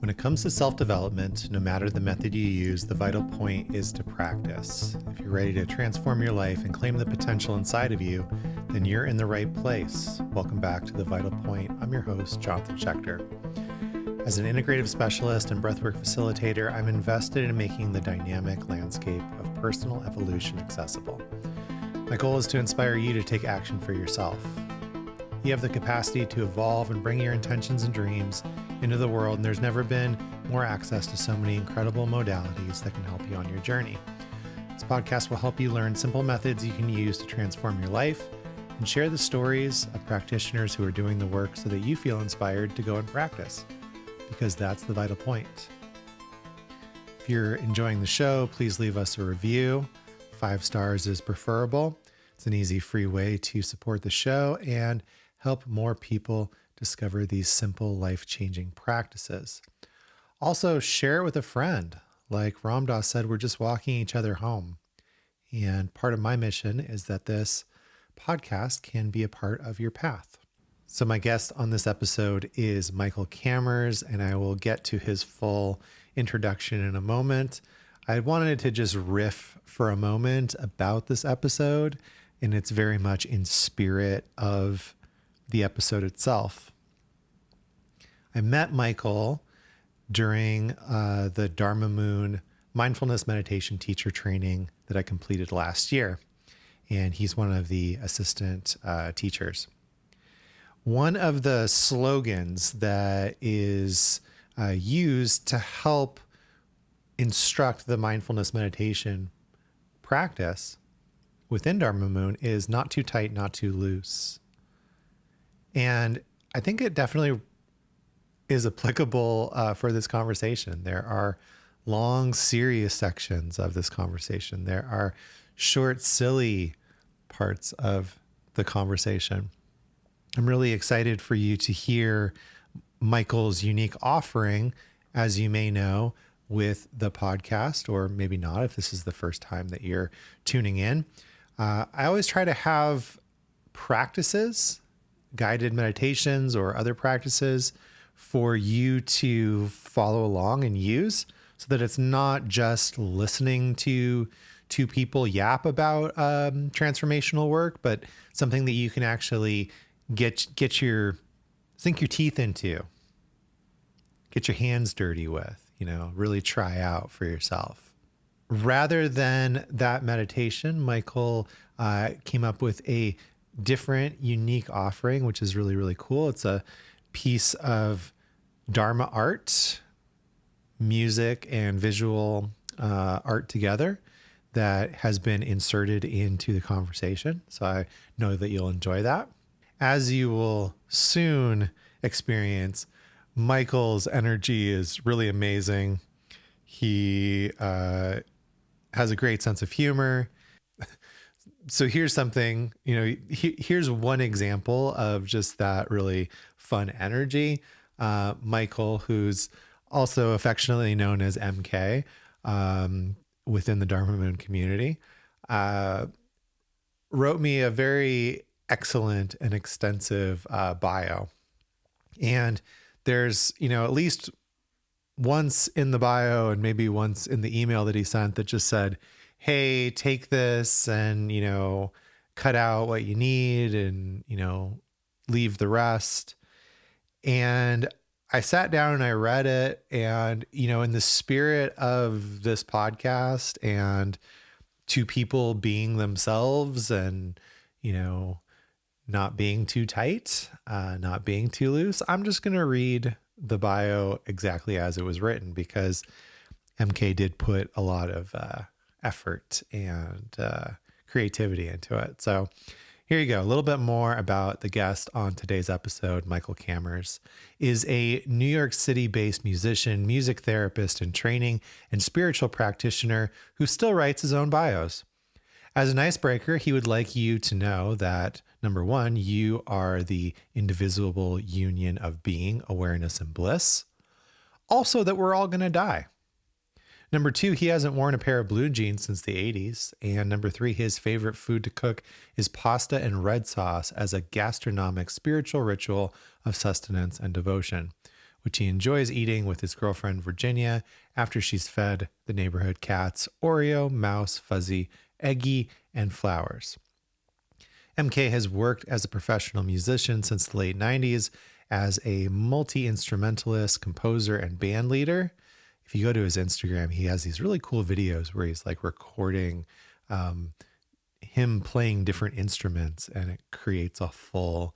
When it comes to self-development, no matter the method you use, the vital point is to practice. If you're ready to transform your life and claim the potential inside of you, then you're in the right place. Welcome back to The Vital Point. I'm your host, Jonathan Schechter. As an integrative specialist and breathwork facilitator, I'm invested in making the dynamic landscape of personal evolution accessible. My goal is to inspire you to take action for yourself. You have the capacity to evolve and bring your intentions and dreams into the world, and there's never been more access to so many incredible modalities that can help you on your journey. This podcast will help you learn simple methods you can use to transform your life and share the stories of practitioners who are doing the work so that you feel inspired to go and practice, because that's the vital point. If you're enjoying the show, please leave us a review. 5 stars is preferable. It's an easy, free way to support the show and help more people discover these simple, life-changing practices. Also, share it with a friend. Like Ram Dass said, we're just walking each other home. And part of my mission is that this podcast can be a part of your path. So my guest on this episode is Michael Kammers, and I will get to his full introduction in a moment. I wanted to just riff for a moment about this episode, and it's very much in spirit of the episode itself. I met Michael during the Dharma Moon mindfulness meditation teacher training that I completed last year, and he's one of the assistant teachers. One of the slogans that is used to help instruct the mindfulness meditation practice within Dharma Moon is not too tight, not too loose. And I think it definitely is applicable for this conversation. There are long, serious sections of this conversation. There are short, silly parts of the conversation. I'm really excited for you to hear Michael's unique offering, as you may know, with the podcast, or maybe not if this is the first time that you're tuning in. I always try to have practices, guided meditations or other practices for you to follow along and use, so that it's not just listening to two people yap about transformational work, but something that you can actually sink your teeth into, get your hands dirty with, really try out for yourself. Rather than that meditation, Michael came up with a different, unique offering, which is really, really cool. It's a piece of Dharma art, music, and visual art together that has been inserted into the conversation. So I know that you'll enjoy that. As you will soon experience, Michael's energy is really amazing. He has a great sense of humor. So here's something, here's one example of just that really fun energy. Michael, who's also affectionately known as MK within the Dharma Moon community, wrote me a very excellent and extensive bio. And there's, at least once in the bio and maybe once in the email that he sent that just said, hey, take this and, cut out what you need and, leave the rest. And I sat down and I read it, and, in the spirit of this podcast and two people being themselves and, not being too tight, not being too loose, I'm just going to read the bio exactly as it was written, because MK did put a lot of effort and creativity into it. So here you go. A little bit more about the guest on today's episode. Michael Kammers is a New York City-based musician, music therapist in training, and spiritual practitioner who still writes his own bios. As an icebreaker, he would like you to know that, number one, you are the indivisible union of being, awareness, and bliss. Also, that we're all going to die. Number two, he hasn't worn a pair of blue jeans since the 80s. And number three, his favorite food to cook is pasta and red sauce as a gastronomic spiritual ritual of sustenance and devotion, which he enjoys eating with his girlfriend Virginia after she's fed the neighborhood cats Oreo, Mouse, Fuzzy, Eggy, and Flowers. MK has worked as a professional musician since the late 90s as a multi-instrumentalist, composer, and band leader. If you go to his Instagram, he has these really cool videos where he's like recording him playing different instruments, and it creates a full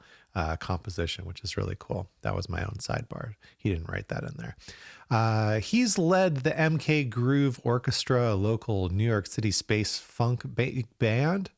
composition, which is really cool. That was my own sidebar. He didn't write that in there. He's led the MK Groove Orchestra, a local New York City space funk band.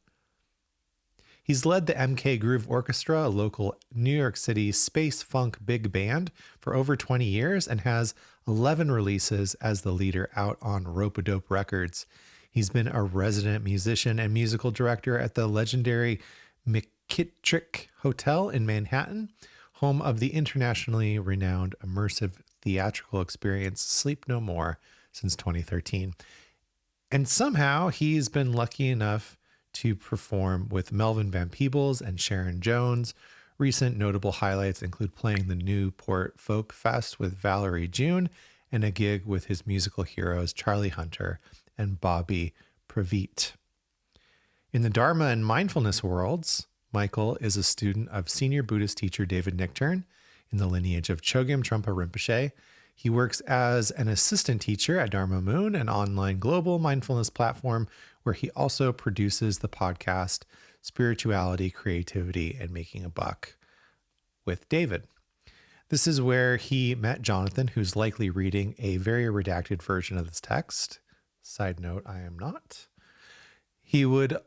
He's led the MK Groove Orchestra, a local New York City space funk big band, for over 20 years and has 11 releases as the leader out on Rope-A-Dope Records. He's been a resident musician and musical director at the legendary McKittrick Hotel in Manhattan, home of the internationally renowned immersive theatrical experience Sleep No More, since 2013. And somehow he's been lucky enough to perform with Melvin Van Peebles and Sharon Jones. Recent notable highlights include playing the Newport Folk Fest with Valerie June and a gig with his musical heroes Charlie Hunter and Bobby Previtt. In the Dharma and mindfulness worlds, Michael is a student of senior Buddhist teacher David Nichtern in the lineage of Chogyam Trungpa Rinpoche. He works as an assistant teacher at Dharma Moon, an online global mindfulness platform where he also produces the podcast Spirituality, Creativity, and Making a Buck with David. This is where he met Jonathan, who's likely reading a very redacted version of this text. Side note, I am not. He would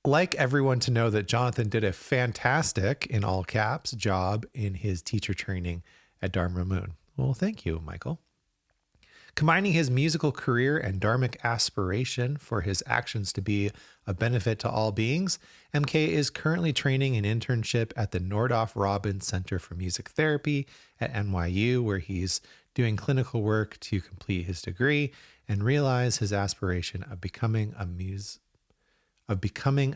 like everyone to know that Jonathan did a fantastic, in all caps, job in his teacher training at Dharma Moon. Well, thank you, Michael. Combining his musical career and dharmic aspiration for his actions to be a benefit to all beings, MK is currently training an internship at the Nordhoff Robin Center for Music Therapy at NYU, where he's doing clinical work to complete his degree and realize his aspiration of becoming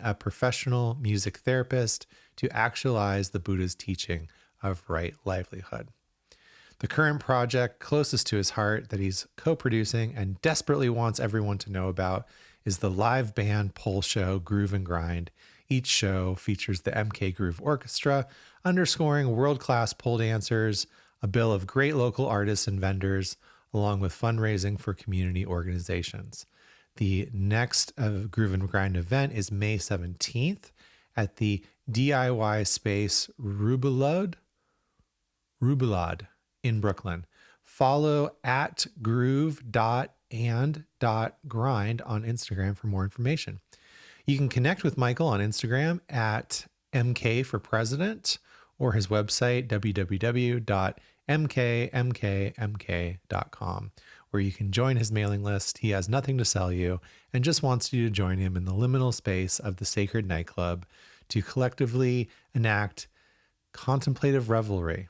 a professional music therapist to actualize the Buddha's teaching of right livelihood. The current project closest to his heart that he's co-producing and desperately wants everyone to know about is the live band pole show Groove and Grind. Each show features the MK Groove Orchestra, underscoring world-class pole dancers, a bill of great local artists and vendors, along with fundraising for community organizations. The next Groove and Grind event is May 17th at the DIY space Rubelade in Brooklyn. Follow at groove.and.grind on Instagram for more information. You can connect with Michael on Instagram at MK for President or his website, www.mkmkmk.com, where you can join his mailing list. He has nothing to sell you and just wants you to join him in the liminal space of the sacred nightclub to collectively enact contemplative revelry,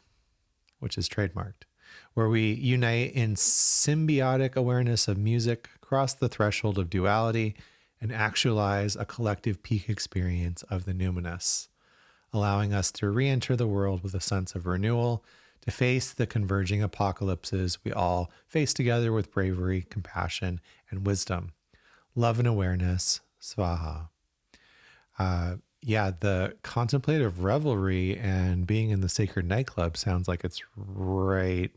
which is trademarked, where we unite in symbiotic awareness of music, cross the threshold of duality, and actualize a collective peak experience of the numinous, allowing us to re-enter the world with a sense of renewal, to face the converging apocalypses we all face together with bravery, compassion, and wisdom. Love and awareness, Svaha. The contemplative revelry and being in the sacred nightclub sounds like it's right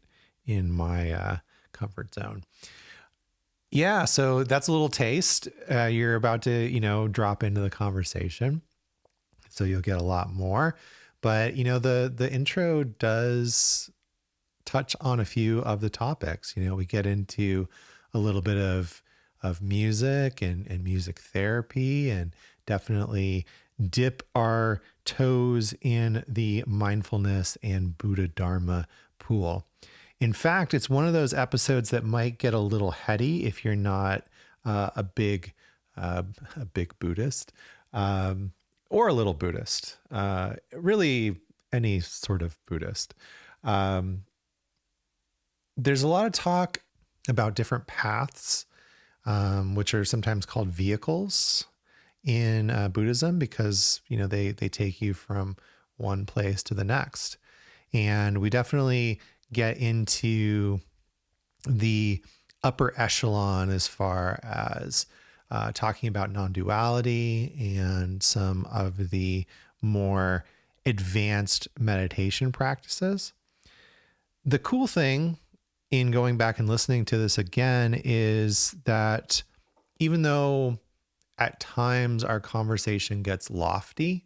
in my comfort zone. Yeah, so that's a little taste. You're about to, drop into the conversation, so you'll get a lot more. But, the intro does touch on a few of the topics. We get into a little bit of music and music therapy, and definitely dip our toes in the mindfulness and Buddha Dharma pool. In fact, it's one of those episodes that might get a little heady if you're not a big Buddhist or a little Buddhist, really any sort of Buddhist. There's a lot of talk about different paths, which are sometimes called vehicles in Buddhism, because they take you from one place to the next. And we definitely get into the upper echelon as far as talking about non-duality and some of the more advanced meditation practices. The cool thing in going back and listening to this again is that even though at times our conversation gets lofty,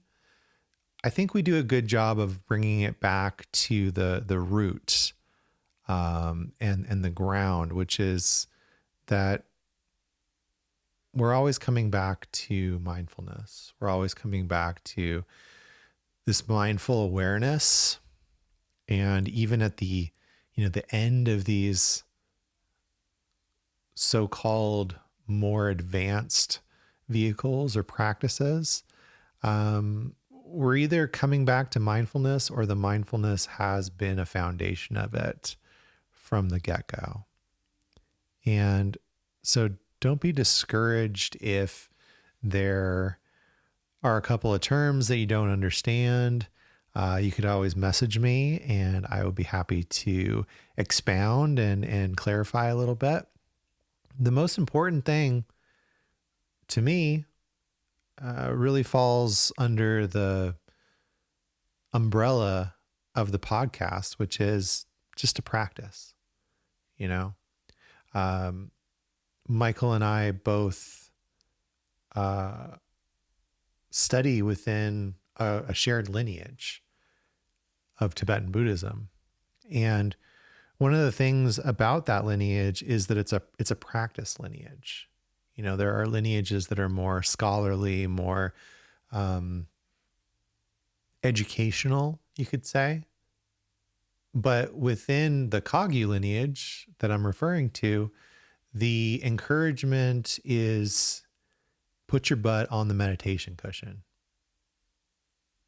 I think we do a good job of bringing it back to the root and the ground, which is that we're always coming back to mindfulness. We're always coming back to this mindful awareness. And even at the, the end of these so-called more advanced vehicles or practices, we're either coming back to mindfulness or the mindfulness has been a foundation of it from the get-go. And so don't be discouraged if there are a couple of terms that you don't understand. You could always message me and I would be happy to expound and clarify a little bit. The most important thing to me really falls under the umbrella of the podcast, which is just a practice. Michael and I both study within a shared lineage of Tibetan Buddhism. And one of the things about that lineage is that it's a practice lineage. There are lineages that are more scholarly, more educational, you could say. But within the Kagyu lineage that I'm referring to, the encouragement is put your butt on the meditation cushion.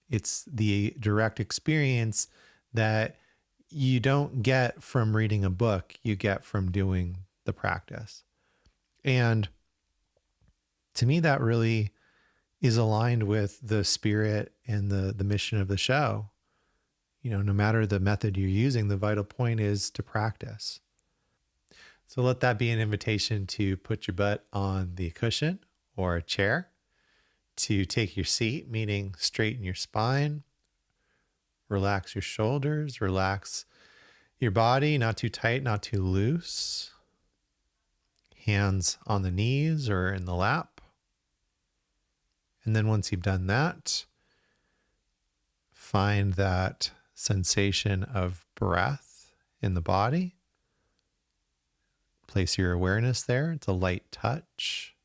It's the direct experience that you don't get from reading a book, you get from doing the practice. And to me, that really is aligned with the spirit and the mission of the show. No matter the method you're using, the vital point is to practice. So let that be an invitation to put your butt on the cushion or a chair, to take your seat, meaning straighten your spine, relax your shoulders, relax your body, not too tight, not too loose. Hands on the knees or in the lap. And then once you've done that, find that sensation of breath in the body. Place your awareness there. It's a light touch.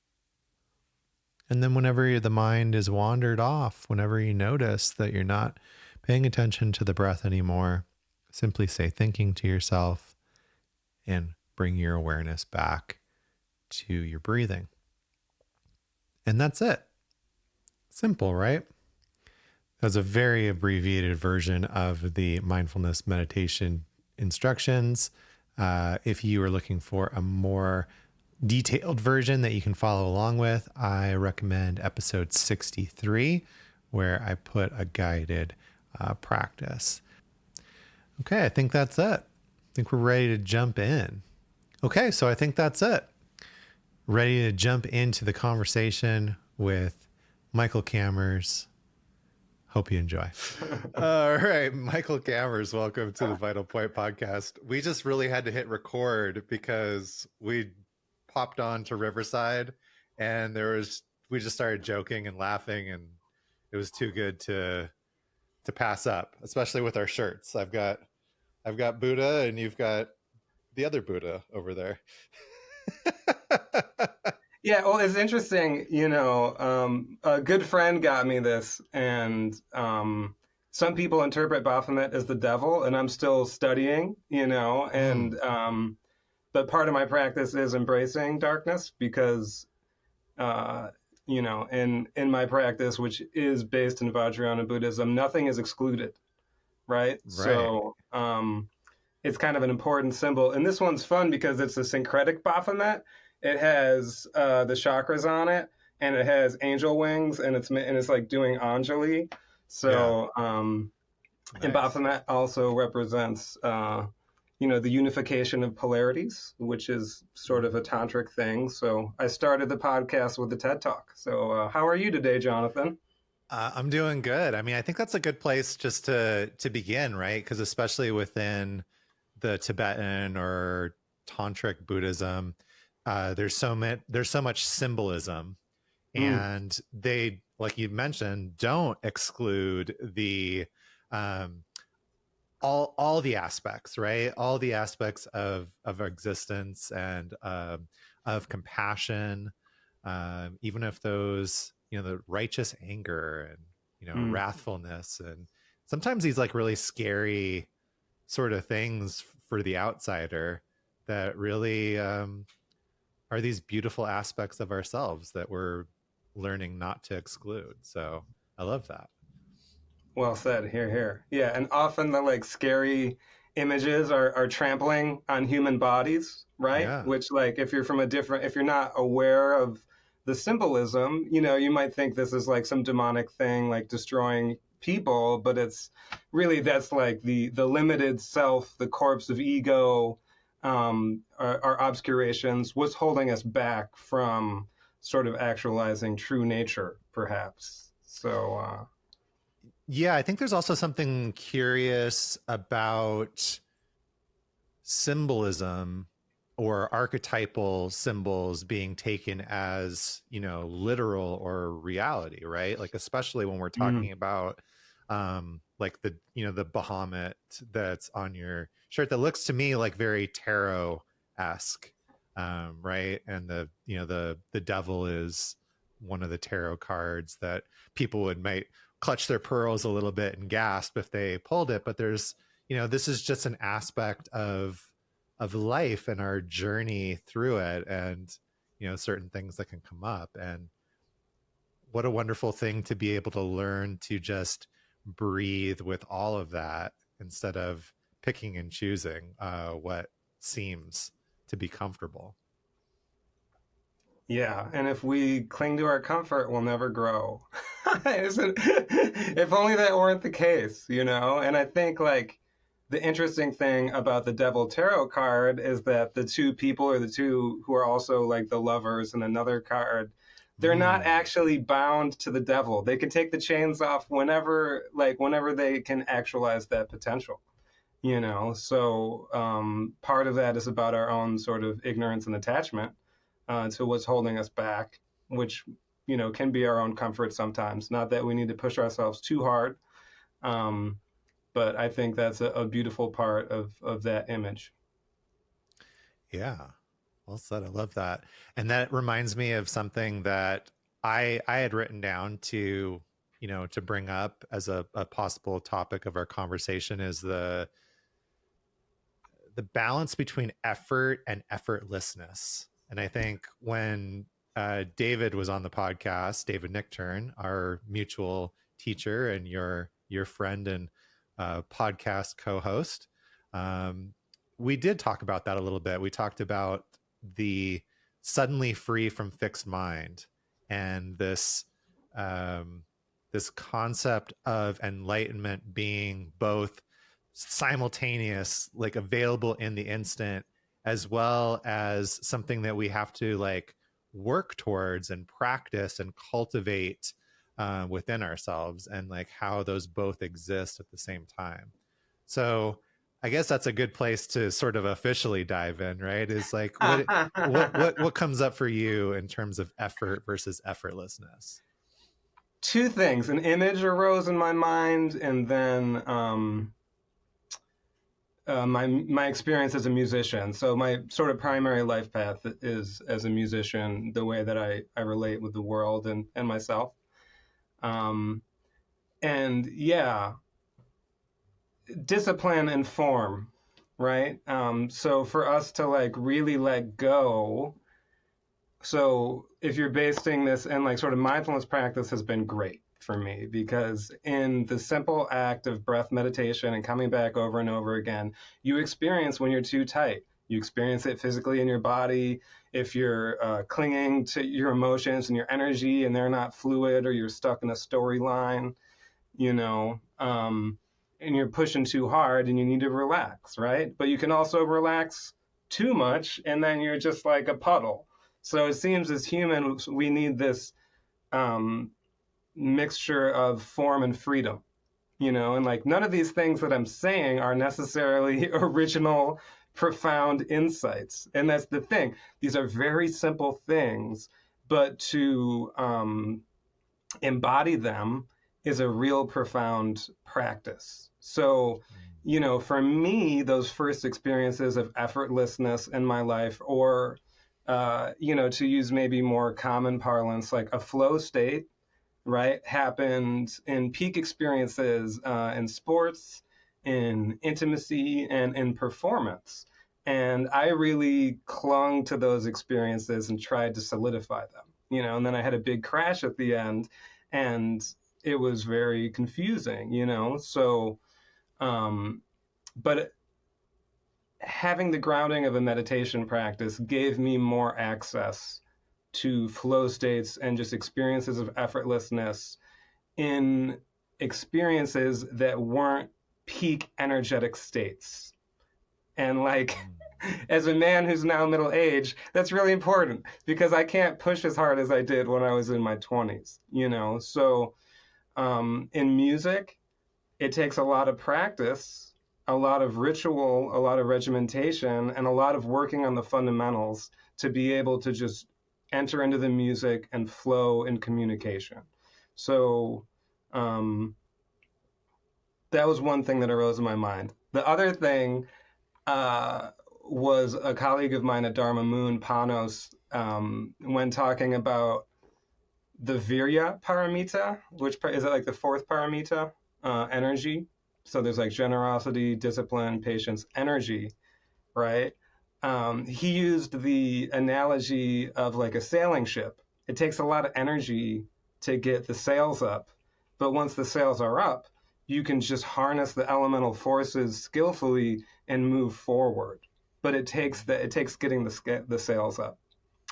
And then whenever the mind is wandered off, whenever you notice that you're not paying attention to the breath anymore, simply say thinking to yourself and bring your awareness back to your breathing. And that's it. Simple, right? That's a very abbreviated version of the mindfulness meditation instructions. If you are looking for a more detailed version that you can follow along with, I recommend episode 63, where I put a guided practice. Okay, I think that's it. I think we're ready to jump in. Okay, so I think that's it. Ready to jump into the conversation with Michael Kammers. Hope you enjoy. All right, Michael Kammers, welcome to the Vital Point podcast. We just really had to hit record because we popped on to Riverside and we just started joking and laughing, and it was too good to pass up, especially with our shirts. I've got Buddha and you've got the other Buddha over there. Yeah, well, it's interesting, a good friend got me this, and some people interpret Baphomet as the devil, and I'm still studying, but part of my practice is embracing darkness because, in my practice, which is based in Vajrayana Buddhism, nothing is excluded, right? So it's kind of an important symbol. And this one's fun because it's a syncretic Baphomet. It has the chakras on it, and it has angel wings, and it's like doing Anjali. So, and Baphomet also represents the unification of polarities, which is sort of a tantric thing. So I started the podcast with the TED Talk. So how are you today, Jonathan? I'm doing good. I mean, I think that's a good place just to begin, right? Because especially within the Tibetan or tantric Buddhism, there's so much symbolism, Mm, and they, like you mentioned, don't exclude the um, all the aspects, right? All the aspects of existence and of compassion, even if those, the righteous anger and mm. wrathfulness, and sometimes these like really scary sort of things for the outsider that really are these beautiful aspects of ourselves that we're learning not to exclude. So I love that. Well said. Here, here. Yeah, and often the like scary images are trampling on human bodies, right? Yeah. Which like if you're not aware of the symbolism, you might think this is like some demonic thing like destroying people, but it's really that's like the limited self, the corpse of ego, our obscurations, what's holding us back from sort of actualizing true nature, perhaps. So Yeah, I think there's also something curious about symbolism or archetypal symbols being taken as, literal or reality, right? Like especially when we're mm, talking about like the Bahamut that's on your shirt that looks to me like very tarot-esque. Right? And the devil is one of the tarot cards that people might clutch their pearls a little bit and gasp if they pulled it, but there's, this is just an aspect of life and our journey through it, and certain things that can come up. And what a wonderful thing to be able to learn to just breathe with all of that instead of picking and choosing what seems to be comfortable. yeah, and if we cling to our comfort, we'll never grow. If only that weren't the case, And I think like the interesting thing about the Devil Tarot card is that the two people or the two who are also like the lovers in another card, they're not Mm. actually bound to the devil. They can take the chains off whenever they can actualize that potential. So part of that is about our own sort of ignorance and attachment to what's holding us back, which can be our own comfort sometimes. Not that we need to push ourselves too hard, um, but I think that's a beautiful part of that image. Yeah. Well said. I love that. And that reminds me of something that I had written down to bring up as a possible topic of our conversation is the balance between effort and effortlessness. And I think when David was on the podcast, David Nickturn, our mutual teacher and your friend and podcast co-host, um, we did talk about that a little bit. We talked about the suddenly free from fixed mind and um, this concept of enlightenment being both simultaneous, like available in the instant, as well as something that we have to like work towards and practice and cultivate within ourselves, and like how those both exist at the same time. So I guess that's a good place to sort of officially dive in, right? Is like what comes up for you in terms of effort versus effortlessness? Two things: an image arose in my mind, and then my experience as a musician. So my sort of primary life path is as a musician, the way that I relate with the world and myself. Um, and yeah, discipline and form, right? So for us to like really let go. So if you're basing this and like sort of mindfulness practice has been great for me because in the simple act of breath meditation and coming back over and over again, you experience when you're too tight. You experience it physically in your body. If you're clinging to your emotions and your energy and they're not fluid or you're stuck in a storyline, you know. and you're pushing too hard and you need to relax, right? But you can also relax too much and then you're just like a puddle. So it seems as humans, we need this um, mixture of form and freedom, and like none of these things that I'm saying are necessarily original, profound insights. And that's the thing. These are very simple things, but to embody them is a real profound practice. So, for me, those first experiences of effortlessness in my life, or, to use maybe more common parlance, like a flow state, right, happened in peak experiences in sports, in intimacy, and in performance. And I really clung to those experiences and tried to solidify them, and then I had a big crash at the end, and it was very confusing, So, but having the grounding of a meditation practice gave me more access to flow states and just experiences of effortlessness in experiences that weren't peak energetic states. And like, as a man who's now middle aged, that's really important because I can't push as hard as I did when I was in my 20s, So in music, it takes a lot of practice, a lot of ritual, a lot of regimentation, and a lot of working on the fundamentals to be able to just enter into the music and flow in communication. So that was one thing that arose in my mind. The other thing was a colleague of mine at Dharma Moon, Panos, when talking about the Virya paramita, which is it like the fourth paramita, energy. So there's like generosity, discipline, patience, energy, right? He used the analogy of like a sailing ship. It takes a lot of energy to get the sails up, but once the sails are up, you can just harness the elemental forces skillfully and move forward. But it takes getting the sails up.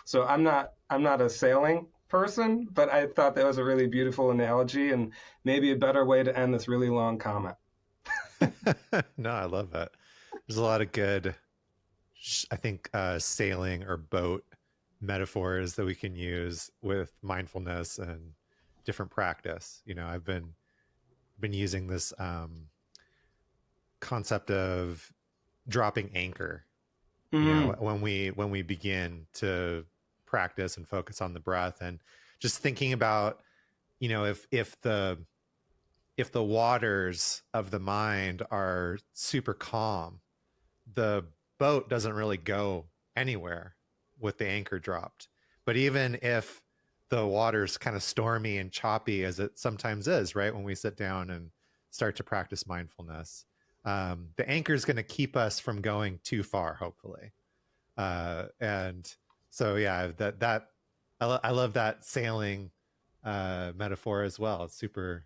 So I'm not a sailing person, but I thought that was a really beautiful analogy and maybe a better way to end this really long comment. No, I love that. There's a lot of good, I think, sailing or boat metaphors that we can use with mindfulness and different practice. I've been using this concept of dropping anchor. When we begin to practice and focus on the breath, and just thinking about, if the waters of the mind are super calm, the boat doesn't really go anywhere with the anchor dropped. But even if the water's kind of stormy and choppy, as it sometimes is, right, when we sit down and start to practice mindfulness, the anchor is going to keep us from going too far, hopefully. And so, yeah, I love that sailing metaphor as well. It's super,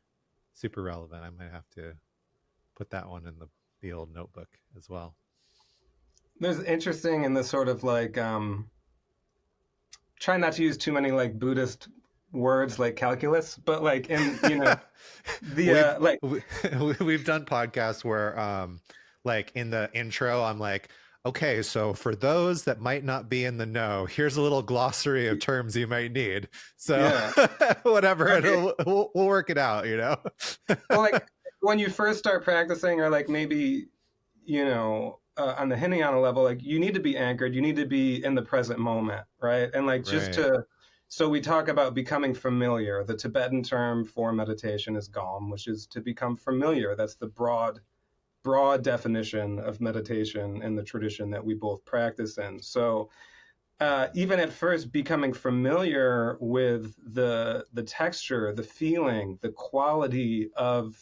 super relevant. I might have to put that one in the old notebook as well. There's interesting in the sort of like, try not to use too many like Buddhist words like calculus, but like in, we've done podcasts where like in the intro, I'm like, okay, so for those that might not be in the know, here's a little glossary of terms you might need. So yeah. Whatever, okay. We'll work it out, Well, like when you first start practicing, or like maybe, on the Hinayana level, like you need to be anchored, you need to be in the present moment, right? And like just so we talk about becoming familiar. The Tibetan term for meditation is gom, which is to become familiar. That's the broad definition of meditation in the tradition that we both practice in. So even at first, becoming familiar with the texture, the feeling, the quality of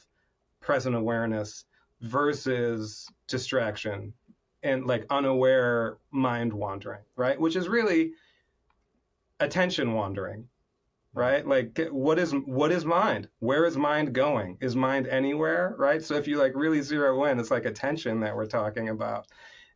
present awareness versus distraction and like unaware mind wandering, right? Which is really attention wandering, right? Like what is mind? Where is mind going? Is mind anywhere, right? So if you like really zero in, it's like attention that we're talking about.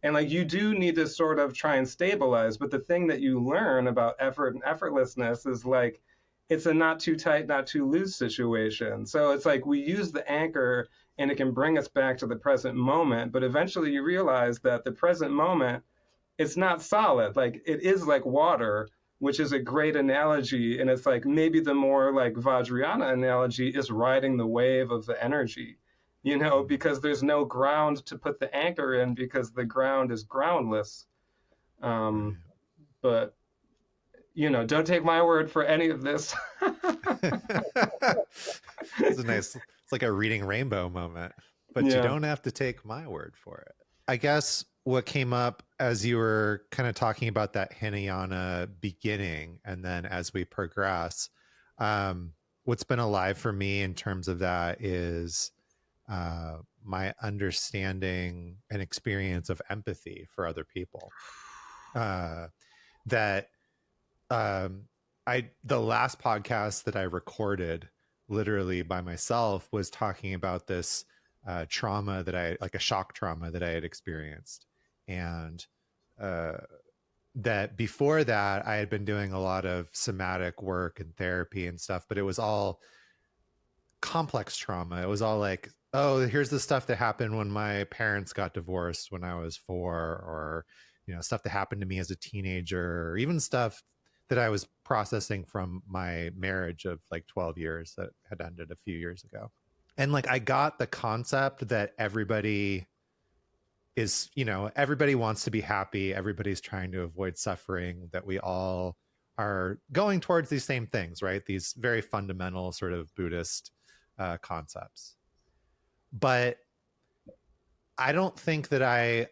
And like you do need to sort of try and stabilize, but the thing that you learn about effort and effortlessness is like it's a not too tight, not too loose situation. So it's like we use the anchor and it can bring us back to the present moment. But eventually you realize that the present moment, it's not solid. Like it is like water, which is a great analogy. And it's like maybe the more like Vajrayana analogy is riding the wave of the energy, you know, because there's no ground to put the anchor in because the ground is groundless. Um, Right. but, you know, don't take my word for any of this. It's a nice, it's like a reading rainbow moment, but you Yeah. don't have to take my word for it. I guess what came up as you were kind of talking about that Hinayana beginning, and then as we progress, what's been alive for me in terms of that is my understanding and experience of empathy for other people. That um, the last podcast that I recorded literally by myself was talking about this trauma that I like a shock trauma that I had experienced, and uh, that before that I had been doing a lot of somatic work and therapy and stuff, but it was all complex trauma. It was all like, oh, here's the stuff that happened when my parents got divorced when I was 4, or stuff that happened to me as a teenager, or even stuff that I was processing from my marriage of like 12 years that had ended a few years ago. And like I got the concept that everybody is, everybody wants to be happy, everybody's trying to avoid suffering, that we all are going towards these same things, right? These very fundamental sort of Buddhist concepts. But I don't think that I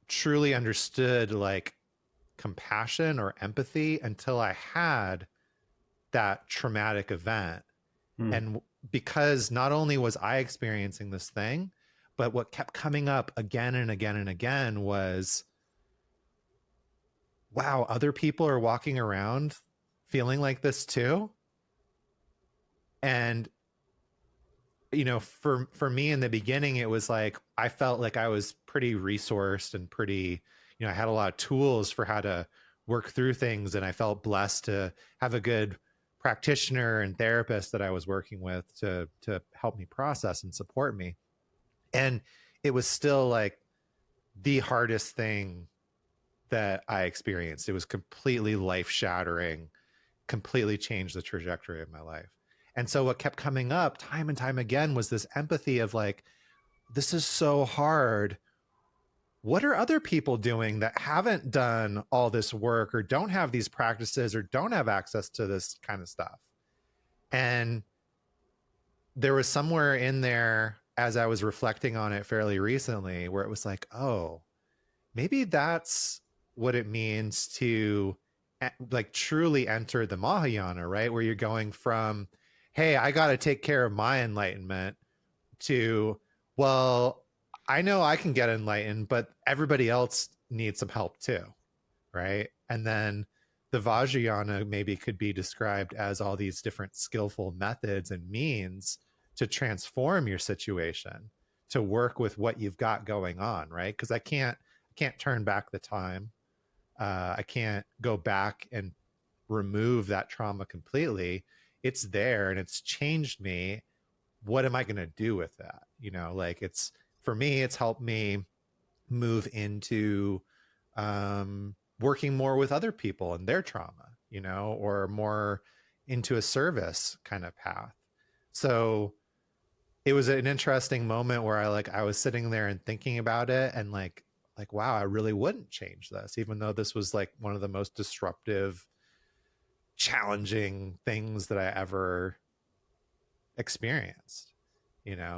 truly understood like compassion or empathy until I had that traumatic event. Hmm. And because not only was I experiencing this thing, but what kept coming up again and again and again was, wow, other people are walking around feeling like this too. And for me in the beginning, it was like I felt like I was pretty resourced and pretty, I had a lot of tools for how to work through things, and I felt blessed to have a good practitioner and therapist that I was working with to help me process and support me. And it was still like the hardest thing that I experienced. It was completely life shattering, completely changed the trajectory of my life. And so what kept coming up time and time again was this empathy of like, this is so hard. What are other people doing that haven't done all this work or don't have these practices or don't have access to this kind of stuff? And there was somewhere in there as I was reflecting on it fairly recently where it was like, oh, maybe that's what it means to like truly enter the Mahayana, right? Where you're going from, hey, I got to take care of my enlightenment to, well, I know I can get enlightened, but everybody else needs some help too, right? And then the Vajrayana maybe could be described as all these different skillful methods and means to transform your situation, to work with what you've got going on, right? Because I can't turn back the time. I can't go back and remove that trauma completely. It's there and it's changed me. What am I going to do with that? Like it's, for me, it's helped me move into working more with other people and their trauma, or more into a service kind of path. So it was an interesting moment where I was sitting there and thinking about it, and like wow, I really wouldn't change this, even though this was like one of the most disruptive, challenging things that I ever experienced.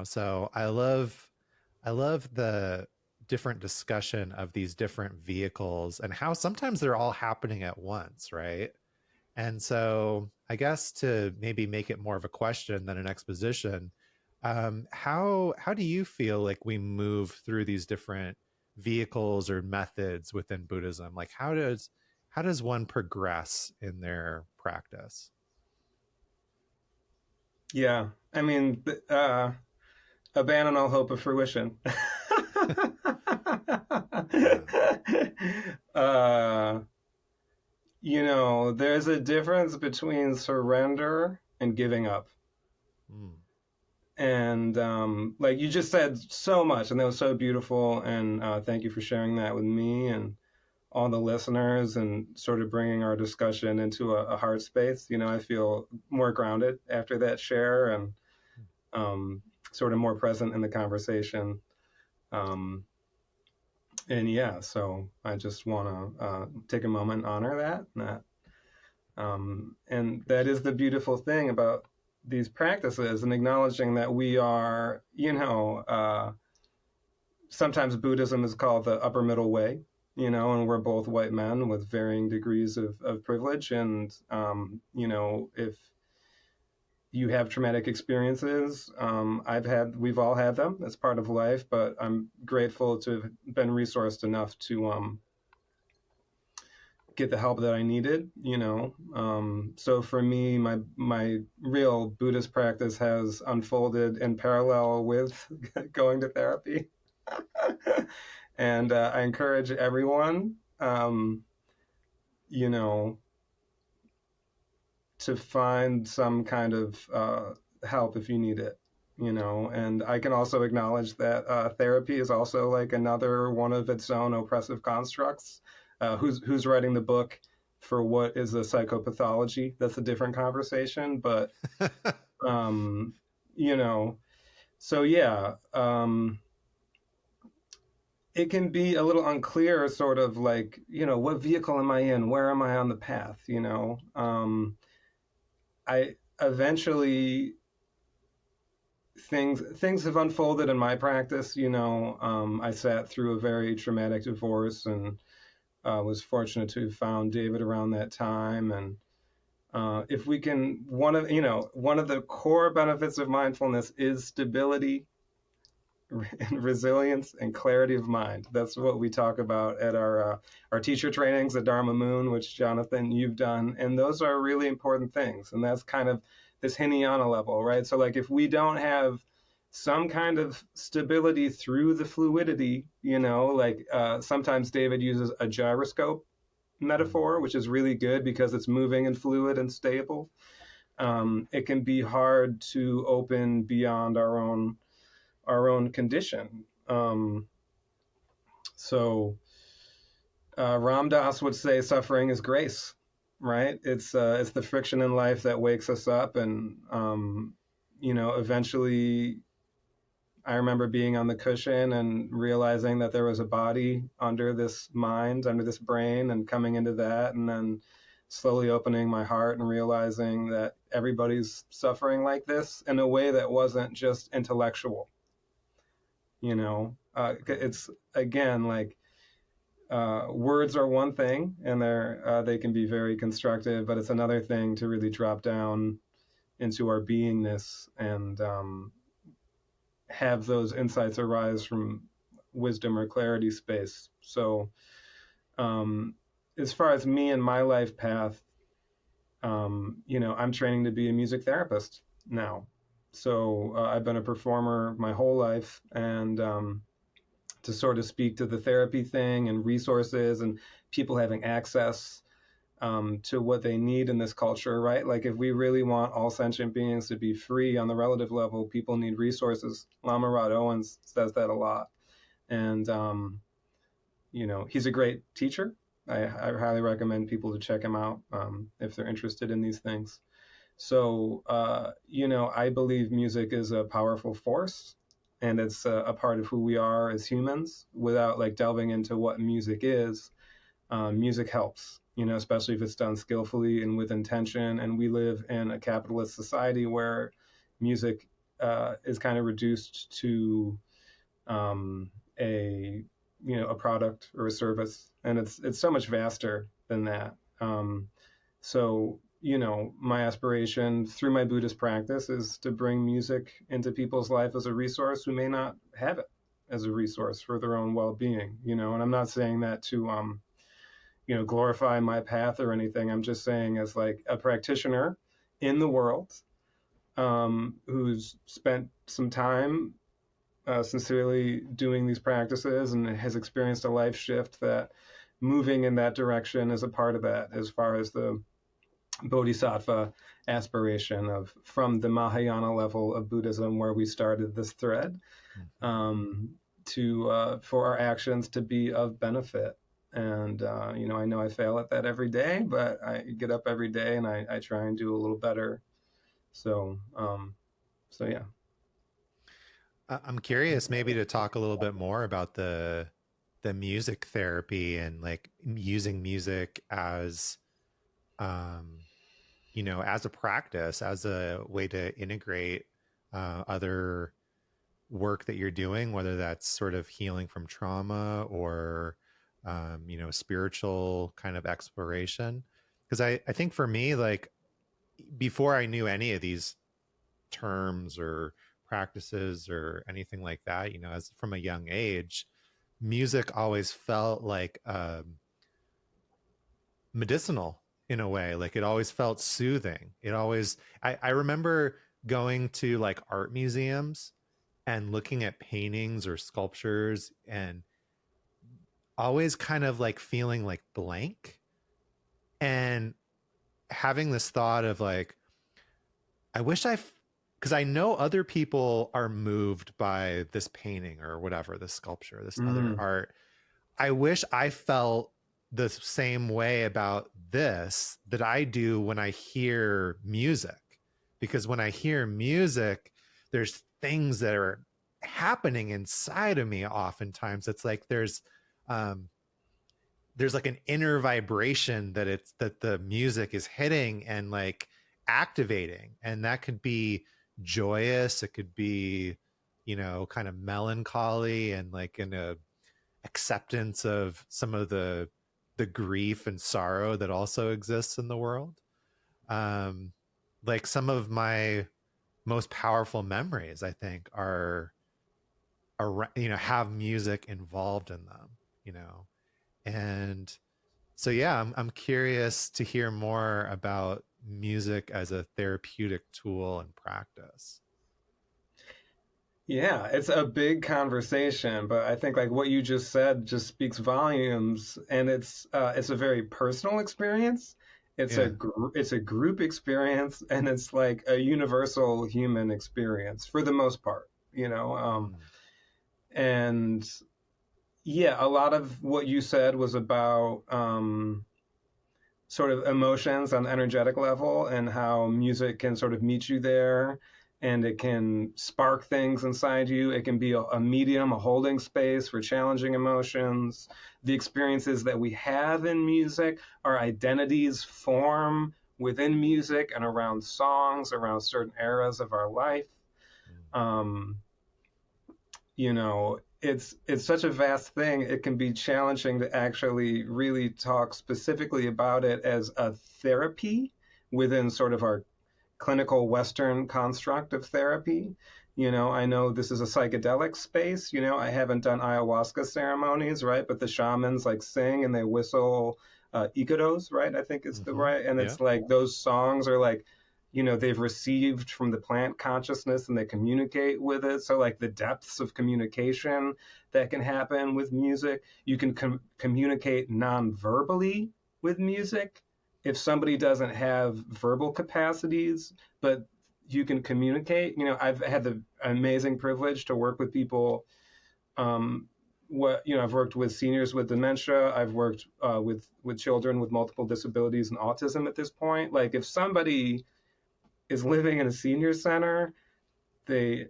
So I love the different discussion of these different vehicles and how sometimes they're all happening at once, right? And so I guess to maybe make it more of a question than an exposition, how do you feel like we move through these different vehicles or methods within Buddhism? Like how does one progress in their practice? Yeah. I mean, abandon all hope of fruition. Yeah. uh, you know, there's a difference between surrender and giving up. Mm. And like you just said so much, and that was so beautiful. And thank you for sharing that with me and all the listeners, and sort of bringing our discussion into a heart space. You know, I feel more grounded after that share, and sort of more present in the conversation. Um, and yeah, so I just want to take a moment and honor that. And that is the beautiful thing about these practices, and acknowledging that we are, sometimes Buddhism is called the upper middle way, and we're both white men with varying degrees of privilege. And, if you have traumatic experiences, we've all had them. It's part of life, but I'm grateful to have been resourced enough to get the help that I needed. So for me, my real Buddhist practice has unfolded in parallel with going to therapy. And I encourage everyone, you know, to find some kind of help if you need it. And I can also acknowledge that therapy is also like another one of its own oppressive constructs. Who's writing the book for what is a psychopathology? That's a different conversation. But um, you know, so yeah, it can be a little unclear, sort of like, what vehicle am I in? Where am I on the path? I eventually things have unfolded in my practice. I sat through a very traumatic divorce, and was fortunate to have found David around that time. And if we can, one of the core benefits of mindfulness is stability and resilience and clarity of mind. That's what we talk about at our teacher trainings, the Dharma Moon, which Jonathan, you've done, and those are really important things. And that's kind of this Hinayana level, right? So like if we don't have some kind of stability through the fluidity, like sometimes David uses a gyroscope metaphor, which is really good because it's moving and fluid and stable. It can be hard to open beyond our own condition. So Ram Dass would say suffering is grace, right? It's the friction in life that wakes us up. And eventually I remember being on the cushion and realizing that there was a body under this mind, under this brain, and coming into that, and then slowly opening my heart and realizing that everybody's suffering like this in a way that wasn't just intellectual. It's again like words are one thing, and they can be very constructive, but it's another thing to really drop down into our beingness and have those insights arise from wisdom or clarity space. So as far as me and my life path, I'm training to be a music therapist now. So I've been a performer my whole life, and to sort of speak to the therapy thing and resources and people having access to what they need in this culture, right? Like if we really want all sentient beings to be free on the relative level, people need resources. Lama Rod Owens says that a lot. And, he's a great teacher. I highly recommend people to check him out if they're interested in these things. So, I believe music is a powerful force, and it's a part of who we are as humans. Without like delving into what music is, music helps, especially if it's done skillfully and with intention. And we live in a capitalist society where music is kind of reduced to a product or a service, and it's so much vaster than that. So my aspiration through my Buddhist practice is to bring music into people's life as a resource who may not have it as a resource for their own well-being. And I'm not saying that to glorify my path or anything. I'm just saying as like a practitioner in the world who's spent some time sincerely doing these practices and has experienced a life shift, that moving in that direction is a part of that, as far as the bodhisattva aspiration of from the Mahayana level of Buddhism where we started this thread, Mhm. um, to for our actions to be of benefit. And I know I fail at that every day, but I get up every day and I try and do a little better. So yeah. I'm curious maybe to talk a little bit more about the music therapy and like using music as um as a practice, as a way to integrate other work that you're doing, whether that's sort of healing from trauma or spiritual kind of exploration. Because I think for me, like before I knew any of these terms or practices or anything like that, as from a young age, music always felt like medicinal in a way. Like it always felt soothing. I remember going to like art museums and looking at paintings or sculptures and always kind of like feeling like blank and having this thought of like, I wish because I know other people are moved by this painting or whatever, this sculpture, this other Mm, art. I wish I felt the same way about this that I do when I hear music. Because when I hear music, there's things that are happening inside of me oftentimes. It's like um there's like an inner vibration that the music is hitting and like activating, and that could be joyous, it could be kind of melancholy and like in a acceptance of some of the grief and sorrow that also exists in the world. um like some of my most powerful memories, I think, are have music involved in them, you know and so yeah, I'm curious to hear more about music as a therapeutic tool and practice. yeah, it's a big conversation, but I think like what you just said just speaks volumes, and it's a very personal experience. Yeah. It's a group experience, and it's like a universal human experience for the most part, Mm. and yeah, a lot of what you said was about sort of emotions on the energetic level and how music can sort of meet you there and it can spark things inside you. It can be a medium, a holding space for challenging emotions. The experiences that we have in music, our identities form within music and around songs, around certain eras of our life. Mm. Um, it's such a vast thing. It can be challenging to actually really talk specifically about it as a therapy within sort of our clinical Western construct of therapy. I know this is a psychedelic space. I haven't done ayahuasca ceremonies, right? But the shamans like sing and they whistle ikados, right? I think is the Mm-hmm. right. And Yeah. it's like those songs are like, they've received from the plant consciousness and they communicate with it. So, like the depths of communication that can happen with music, you can communicate non verbally with music if somebody doesn't have verbal capacities, but you can communicate. I've had the amazing privilege to work with people. I've worked with seniors with dementia. I've worked with children with multiple disabilities and autism at this point. Like, if somebody is living in a senior center, they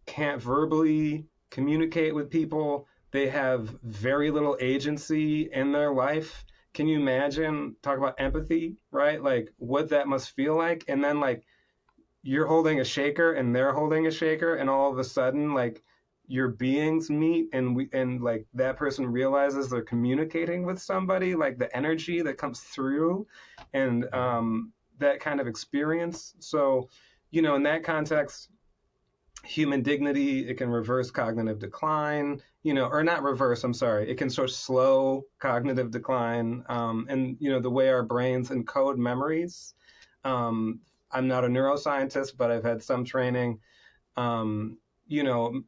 can't verbally communicate with people. They have very little agency in their life. Can you imagine? Talk about empathy, right? Like what that must feel like. And then like you're holding a shaker and they're holding a shaker, and all of a sudden like your beings meet and like that person realizes they're communicating with somebody, like the energy that comes through and Yeah. that kind of experience. So, in that context, human dignity, it can reverse cognitive decline, or not reverse, I'm sorry, it can sort of slow cognitive decline. And, the way our brains encode memories. Um, I'm not a neuroscientist, but I've had some training. Um, you know,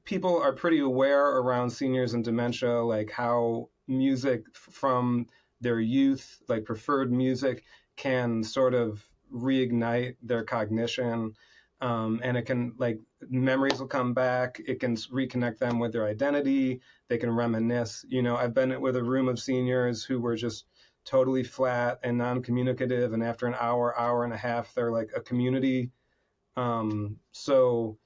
People are pretty aware around seniors and dementia, like how music from their youth, like preferred music, can sort of reignite their cognition. And it can, like, memories will come back. It can reconnect them with their identity. They can reminisce. I've been with a room of seniors who were just totally flat and non-communicative, and after an hour and a half, they're like a community. So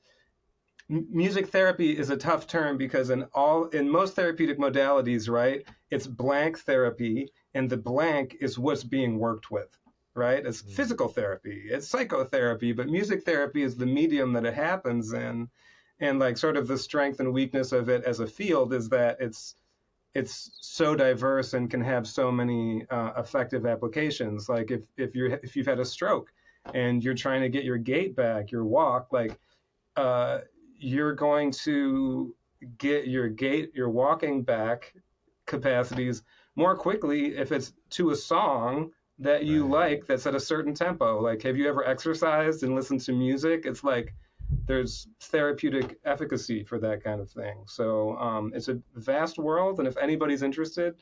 music therapy is a tough term because in most therapeutic modalities, right, it's blank therapy, and the blank is what's being worked with, right? It's Mm. physical therapy, it's psychotherapy, but music therapy is the medium that it happens in. And like sort of the strength and weakness of it as a field is that it's so diverse and can have so many effective applications. Like if you've had a stroke and you're trying to get your gait back, your walk, like uh, you're going to get your walking back capacities more quickly if it's to a song that you Right. like that's at a certain tempo. Like, have you ever exercised and listened to music? It's like there's therapeutic efficacy for that kind of thing. So it's a vast world, and if anybody's interested,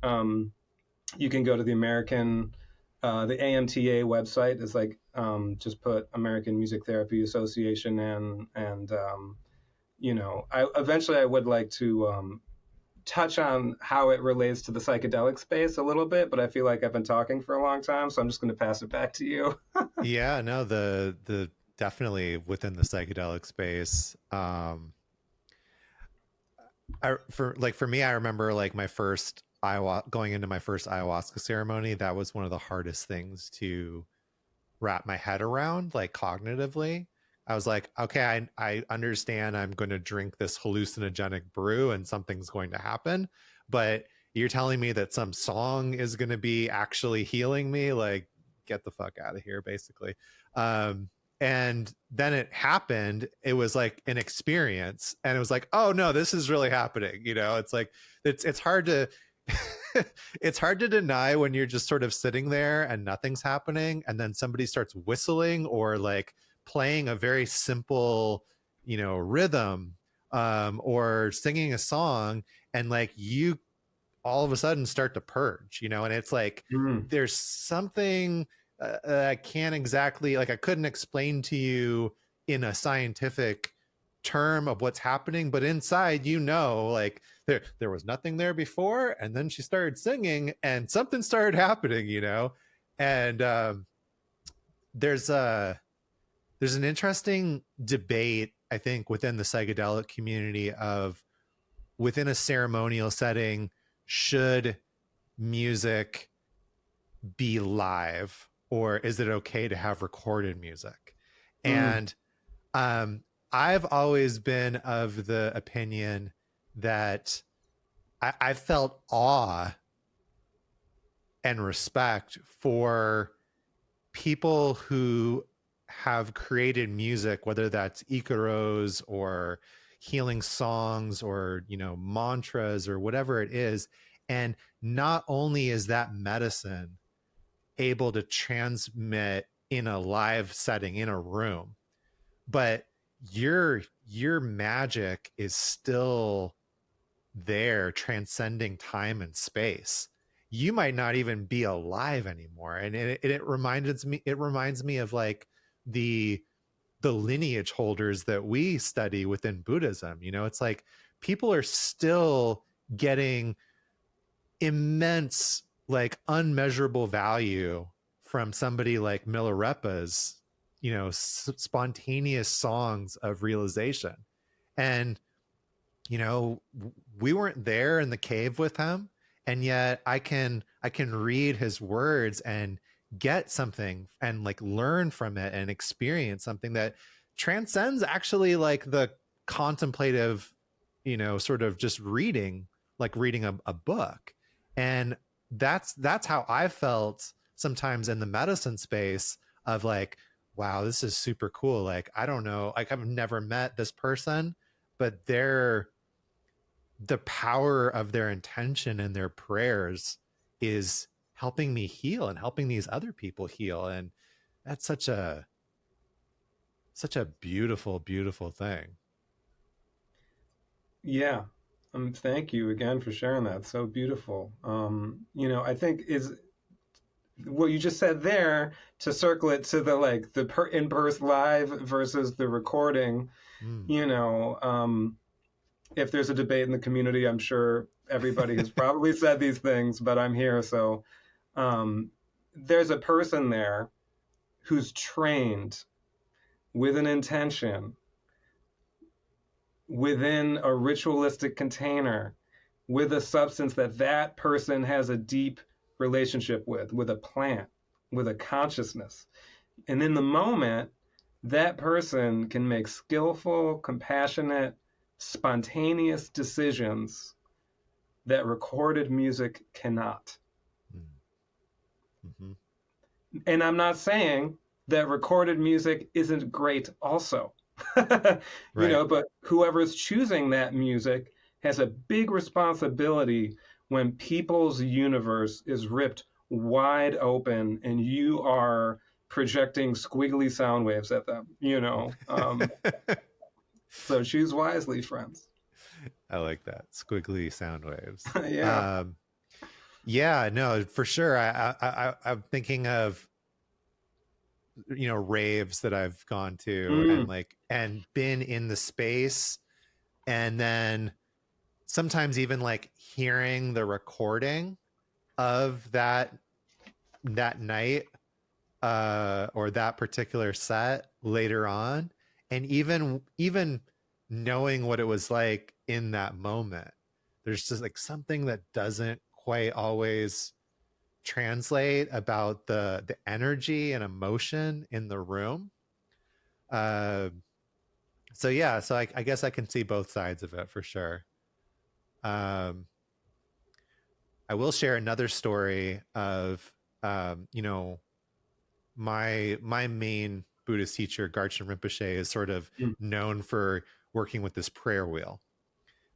um, you can go to the AMTA website. Is like just put American Music Therapy Association in, and I would like to touch on how it relates to the psychedelic space a little bit, but I feel like I've been talking for a long time, so I'm just going to pass it back to you. Yeah, no, the definitely within the psychedelic space. For me, I remember like my first going into my first ayahuasca ceremony. That was one of the hardest things to wrap my head around, like cognitively. I was like, okay, I understand I'm going to drink this hallucinogenic brew and something's going to happen, but you're telling me that some song is going to be actually healing me? Like, get the fuck out of here, basically. Um, and then it happened. It was like an experience, and it was like, oh no, this is really happening. It's like it's hard to it's hard to deny when you're just sort of sitting there and nothing's happening, and then somebody starts whistling or like playing a very simple rhythm, or singing a song, and like you all of a sudden start to purge, and it's like Mm, there's something I can't exactly, like, I couldn't explain to you in a scientific term of what's happening, but inside, like there was nothing there before, and then she started singing and something started happening, and there's a there's an interesting debate, I think, within the psychedelic community of, within a ceremonial setting, should music be live, or is it okay to have recorded music? mm, And um, I've always been of the opinion that I felt awe and respect for people who have created music, whether that's Icaros or healing songs or, mantras or whatever it is. And not only is that medicine able to transmit in a live setting in a room, but your magic is still there, transcending time and space. You might not even be alive anymore, and it reminds me of like the the lineage holders that we study within Buddhism. It's like people are still getting immense, like unmeasurable value from somebody like Milarepa's, spontaneous songs of realization. And you know we weren't there in the cave with him, and yet I can read his words and get something and like learn from it and experience something that transcends actually like the contemplative, sort of just reading, like reading a book. And that's how I felt sometimes in the medicine space of like, wow, this is super cool. Like, I don't know, like I've never met this person, but the power of their intention and their prayers is helping me heal and helping these other people heal. And that's such a beautiful, beautiful thing. yeah. Thank you again for sharing that. So beautiful. I think is what you just said there, to circle it to the like the in birth live versus the recording, Mm. you know, if there's a debate in the community, I'm sure everybody has probably said these things, but I'm here. So um, there's a person there who's trained with an intention within a ritualistic container with a substance that that person has a deep relationship with a plant, with a consciousness. And in the moment, that person can make skillful, compassionate, spontaneous decisions that recorded music cannot. Mm. Mm-hmm. And I'm not saying that recorded music isn't great also. You Right. know, but whoever's choosing that music has a big responsibility when people's universe is ripped wide open and you are projecting squiggly sound waves at them, you know. So choose wisely, friends. I like that. Squiggly sound waves. Yeah. Yeah, no, for sure. I'm thinking of, raves that I've gone to and Mm. like, and been in the space, and then sometimes even like hearing the recording of that night, or that particular set later on, and even knowing what it was like in that moment. There's just like something that doesn't quite always translate about the energy and emotion in the room. uh so yeah, so I guess I can see both sides of it for sure. um I will share another story of, you know, my main Buddhist teacher, Garchen Rinpoche, is sort of Mm. known for working with this prayer wheel,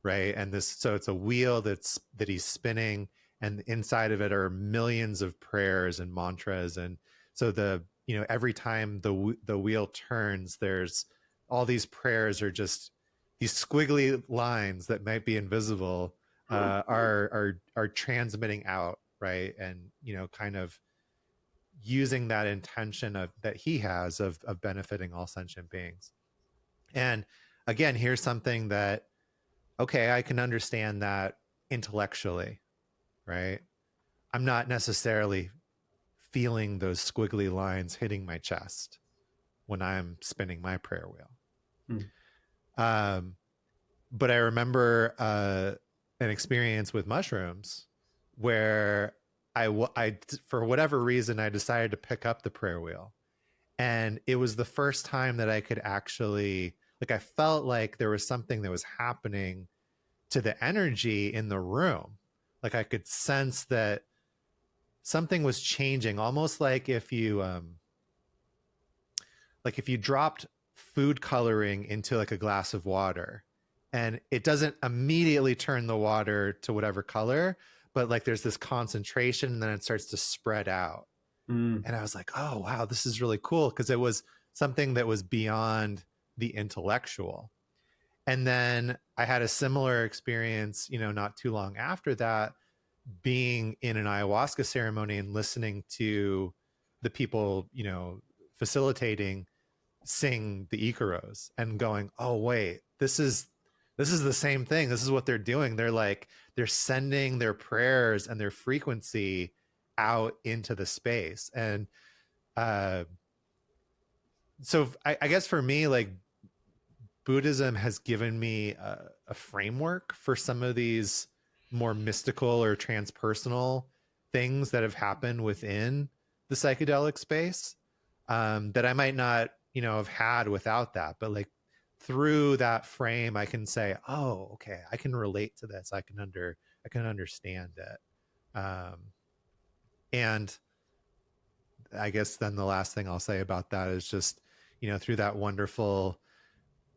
right? And this, so it's a wheel that he's spinning, and inside of it are millions of prayers and mantras. And so every time the wheel turns, there's all these prayers are just these squiggly lines that might be invisible, are transmitting out, right? And kind of using that intention of that he has of benefiting all sentient beings. And again, here's something that, okay, I can understand that intellectually, right? I'm not necessarily feeling those squiggly lines hitting my chest when I'm spinning my prayer wheel. Mm. Um, but I remember an experience with mushrooms where for whatever reason, I decided to pick up the prayer wheel. And it was the first time that I could actually, like, I felt like there was something that was happening to the energy in the room. Like I could sense that something was changing, almost like if you dropped food coloring into like a glass of water, and it doesn't immediately turn the water to whatever color, but like there's this concentration and then it starts to spread out. Mm. And I was like, oh wow, this is really cool, because it was something that was beyond the intellectual. And then I had a similar experience, not too long after that, being in an ayahuasca ceremony and listening to the people, facilitating, sing the Icaros, and going, oh wait, this is the same thing. This is what they're doing. They're sending their prayers and their frequency out into the space. And uh so I guess for me, like, Buddhism has given me a framework for some of these more mystical or transpersonal things that have happened within the psychedelic space, that I might not, have had without that. But like through that frame, I can say, oh, okay, I can relate to this. I can understand it. And I guess then the last thing I'll say about that is just, through that wonderful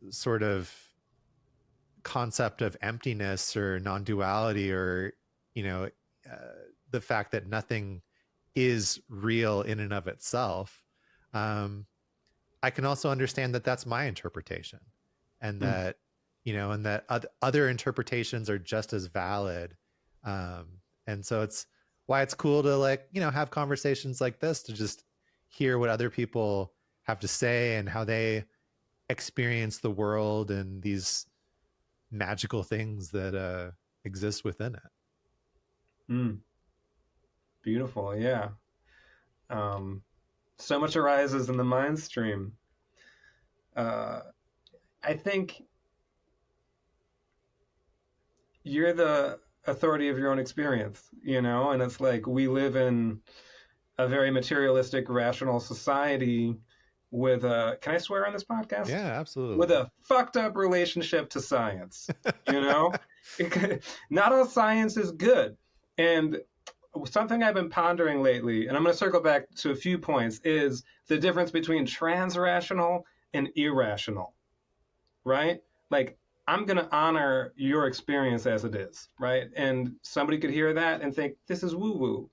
sort of concept of emptiness or non-duality, or you know uh, the fact that nothing is real in and of itself, um, I can also understand that that's my interpretation, and Mm. that and that other interpretations are just as valid. um, and so it's why it's cool to like, have conversations like this to just hear what other people have to say and how they experience the world and these magical things that exist within it. Mm, beautiful. Yeah. Um, so much arises in the mind stream. Uh, I think you're the authority of your own experience, and it's like we live in a very materialistic, rational society with a, can I swear on this podcast? Yeah, With absolutely. a fucked up relationship to science, you know? Not all science is good. And something I've been pondering lately, and I'm going to circle back to a few points, is the difference between transrational and irrational, right? Like, I'm going to honor your experience as it is, right? And somebody could hear that and think, this is woo woo,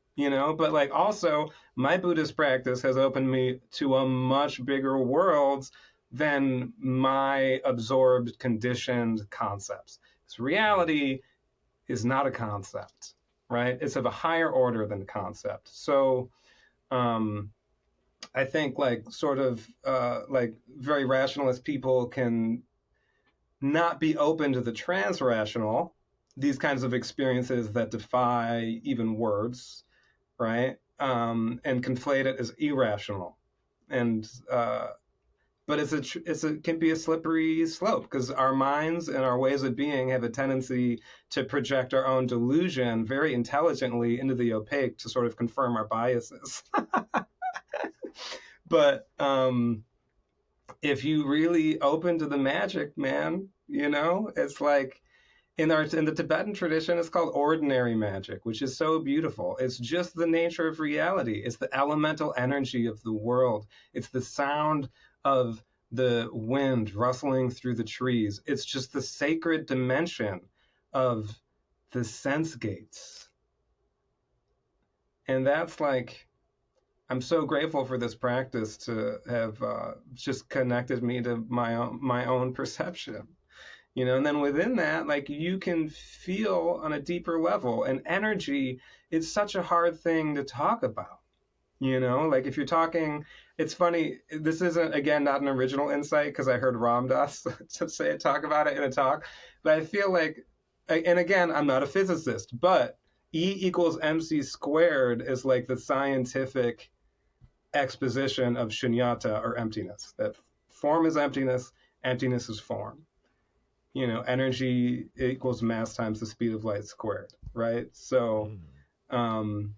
But like, also, my Buddhist practice has opened me to a much bigger world than my absorbed, conditioned concepts. Because reality is not a concept, right? It's of a higher order than concept. So, um, I think like sort of like very rationalist people can not be open to the transrational, these kinds of experiences that defy even words, right? And conflate it as irrational. And but it can be a slippery slope because our minds and our ways of being have a tendency to project our own delusion very intelligently into the opaque to sort of confirm our biases. But if you really open to the magic, man, it's like in the Tibetan tradition, it's called ordinary magic, which is so beautiful. It's just the nature of reality. It's the elemental energy of the world. It's the sound of the wind rustling through the trees. It's just the sacred dimension of the sense gates. And that's like, I'm so grateful for this practice to have just connected me to my own perception. And then within that, like you can feel on a deeper level. And energy is such a hard thing to talk about. Like if you're talking, it's funny, this isn't, again, not an original insight because I heard Ram Dass talk about it in a talk, but I feel like, and again, I'm not a physicist, but E equals MC squared is like the scientific exposition of shunyata or emptiness, that form is emptiness, emptiness is form. Energy equals mass times the speed of light squared, right? So, Mm.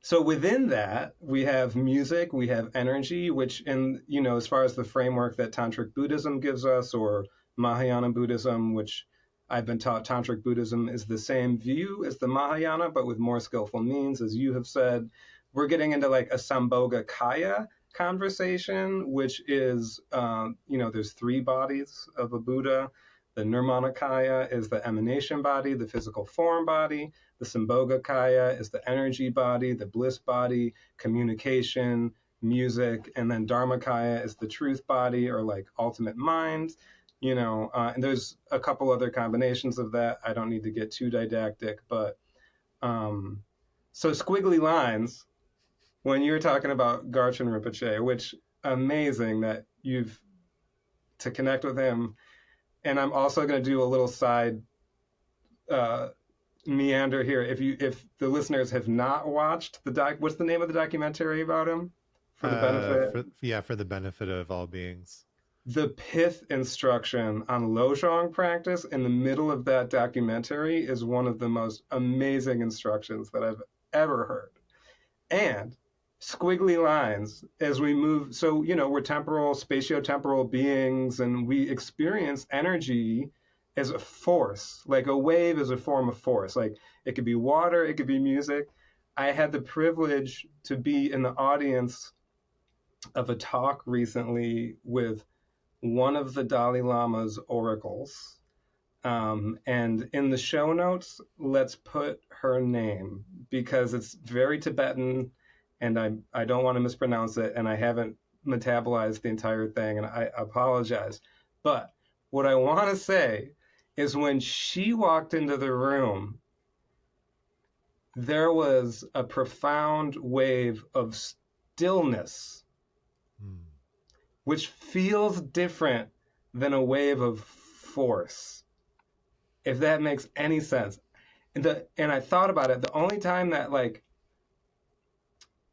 so within that, we have music, we have energy, which as far as the framework that Tantric Buddhism gives us, or Mahayana Buddhism, which I've been taught Tantric Buddhism is the same view as the Mahayana, but with more skillful means, as you have said. We're getting into like a Sambhoga Kaya conversation, which is, there's three bodies of a Buddha. The Nirmanakaya is the emanation body, the physical form body. The Sambhogakaya is the energy body, the bliss body, communication, music. And then Dharmakaya is the truth body, or like ultimate mind. And there's a couple other combinations of that. I don't need to get too didactic, but so squiggly lines, when you were talking about Garchen Rinpoche, which amazing that you've to connect with him. And I'm also going to do a little side uh, meander here. If the listeners have not watched what's the name of the documentary about him for the benefit? For the benefit of all beings. The pith instruction on Lojong practice in the middle of that documentary is one of the most amazing instructions that I've ever heard. And squiggly lines as we move. So, we're temporal, spatiotemporal beings, and we experience energy as a force, like a wave is a form of force. Like it could be water, it could be music. I had the privilege to be in the audience of a talk recently with one of the Dalai Lama's oracles. And in the show notes, let's put her name because it's very Tibetan and I don't want to mispronounce it, and I haven't metabolized the entire thing, and I apologize. But what I want to say is when she walked into the room, there was a profound wave of stillness, which feels different than a wave of force, if that makes any sense. And I thought about it. The only time that like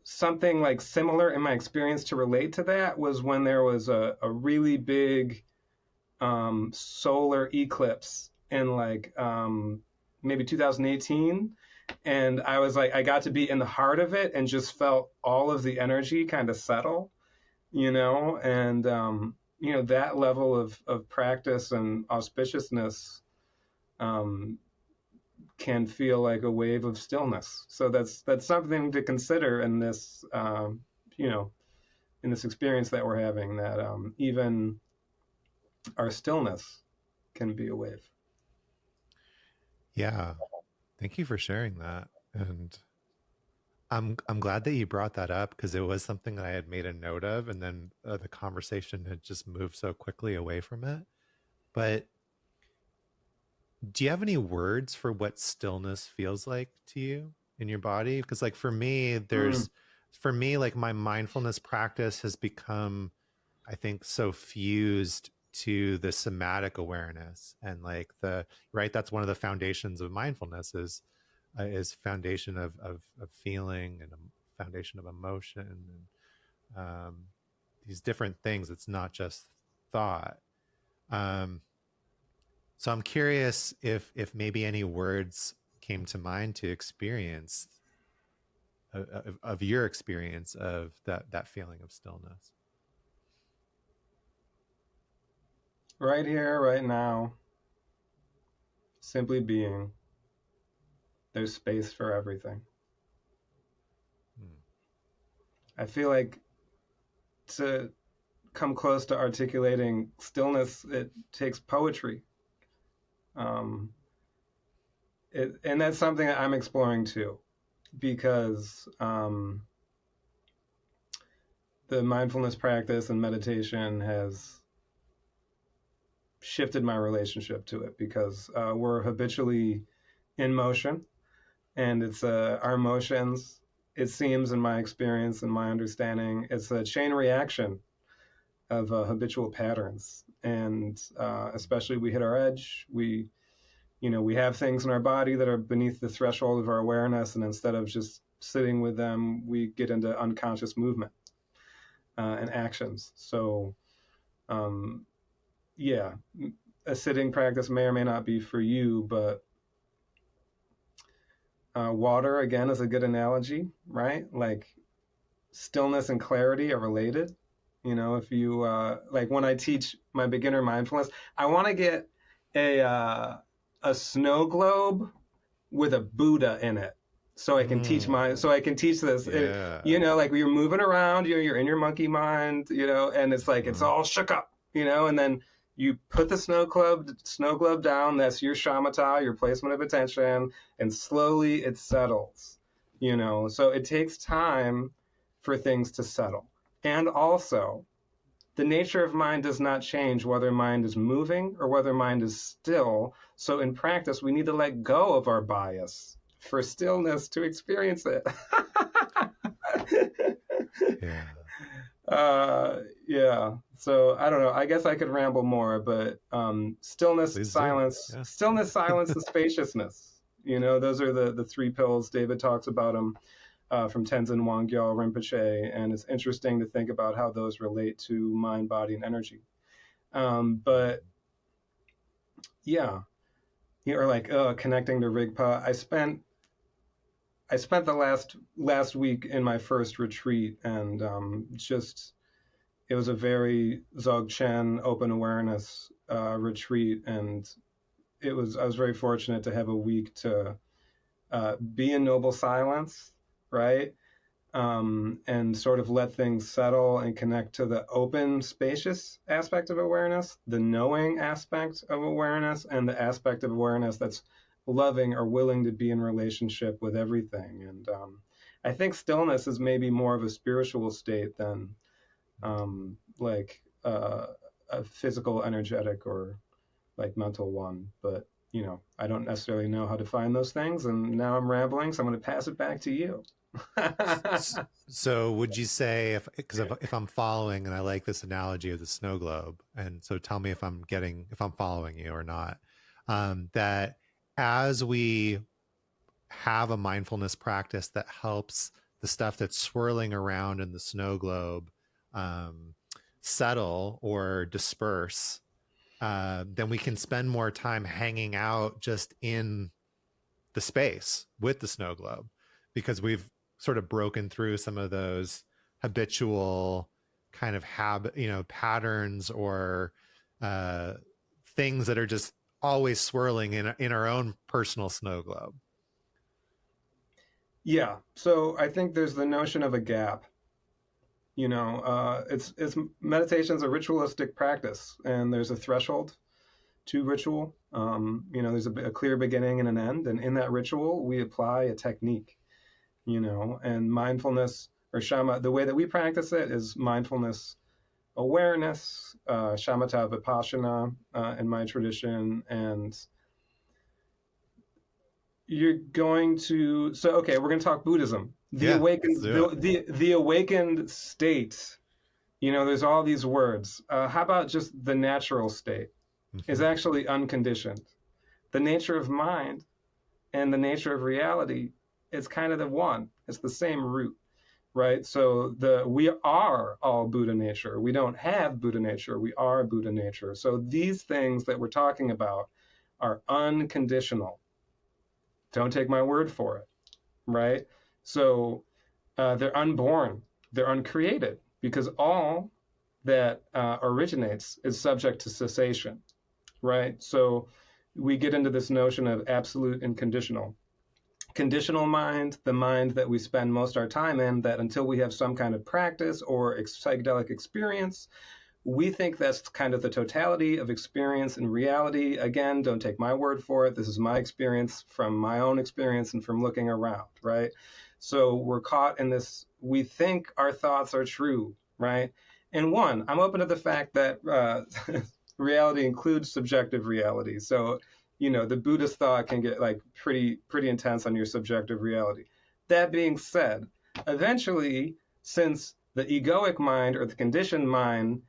something like similar in my experience to relate to that was when there was a really big solar eclipse in like maybe 2018. And I was like, I got to be in the heart of it and just felt all of the energy kind of settle, and, that level of practice and auspiciousness can feel like a wave of stillness. So that's something to consider in this, in this experience that we're having, that even our stillness can be a wave. Yeah. Thank you for sharing that. And I'm glad that you brought that up, because it was something that I had made a note of, and then the conversation had just moved so quickly away from it. But do you have any words for what stillness feels like to you in your body? Because like for me, like my mindfulness practice has become, I think, so fused to the somatic awareness, and like that's one of the foundations of mindfulness is foundation of feeling, and a foundation of emotion, and these different things. It's not just thought. Um, so I'm curious if maybe any words came to mind to experience of your experience of that feeling of stillness. Right here, right now, simply being. There's space for everything. Hmm. I feel like to come close to articulating stillness, it takes poetry. Um, and that's something that I'm exploring too, because the mindfulness practice and meditation has shifted my relationship to it, because we're habitually in motion, and it's our emotions, it seems, in my experience and my understanding, it's a chain reaction of habitual patterns. And especially we hit our edge, we have things in our body that are beneath the threshold of our awareness, and instead of just sitting with them, we get into unconscious movement and actions. So yeah, a sitting practice may or may not be for you, but water, again, is a good analogy, right? Like stillness and clarity are related. If you, like when I teach my beginner mindfulness, I want to get a snow globe with a Buddha in it. So I can teach this. Yeah. Like you're moving around, you're in your monkey mind, and it's like, it's all shook up, and then you put the snow globe down. That's your shamatha, your placement of attention, and slowly it settles, So it takes time for things to settle. And also, the nature of mind does not change whether mind is moving or whether mind is still. So in practice, we need to let go of our bias for stillness to experience it. Yeah. Yeah. So I don't know. I guess I could ramble more, but stillness, Please do. silence, Yeah. stillness, silence, and spaciousness. Those are the three pillars. David talks about them from Tenzin Wangyal Rinpoche, and it's interesting to think about how those relate to mind, body, and energy. But yeah, or like connecting to Rigpa. I spent the last week in my first retreat, and just it was a very Dzogchen open awareness retreat, and I was very fortunate to have a week to be in noble silence, right? And sort of let things settle and connect to the open, spacious aspect of awareness, the knowing aspect of awareness, and the aspect of awareness that's loving or willing to be in relationship with everything. And I think stillness is maybe more of a spiritual state than like a physical, energetic, or like mental one. But I don't necessarily know how to find those things. And now I'm rambling, so I'm going to pass it back to you. So would you say, if I'm following, and I like this analogy of the snow globe, and so tell me if I'm following you or not, that as we have a mindfulness practice that helps the stuff that's swirling around in the snow globe um, settle or disperse, then we can spend more time hanging out just in the space with the snow globe, because we've sort of broken through some of those habitual kind of patterns or uh, things that are just always swirling in our own personal snow globe. Yeah. So I think there's the notion of a gap. It's meditation's a ritualistic practice, and there's a threshold to ritual. There's a clear beginning and an end, and in that ritual, we apply a technique. And mindfulness or shama, the way that we practice it is mindfulness awareness, shamatha vipassana in my tradition, and you're going to okay, we're going to talk Buddhism. The Yeah, let's awakened do it. the awakened state. There's all these words. How about just the natural state is Mm-hmm. actually unconditioned. The nature of mind and the nature of reality is kind of the one. It's the same root, right? So we are all Buddha nature. We don't have Buddha nature. We are Buddha nature. So these things that we're talking about are unconditional. Don't take my word for it, right? So they're unborn. They're uncreated because all that originates is subject to cessation, right? So we get into this notion of absolute and conditional. Conditional mind, the mind that we spend most of our time in, that until we have some kind of practice or psychedelic experience, we think that's kind of the totality of experience and reality. Again, don't take my word for it. This is my experience from my own experience and from looking around, right? So we're caught in this, we think our thoughts are true, right? And one, I'm open to the fact that reality includes subjective reality. So, the Buddhist thought can get like pretty intense on your subjective reality. That being said, eventually, since the egoic mind or the conditioned mind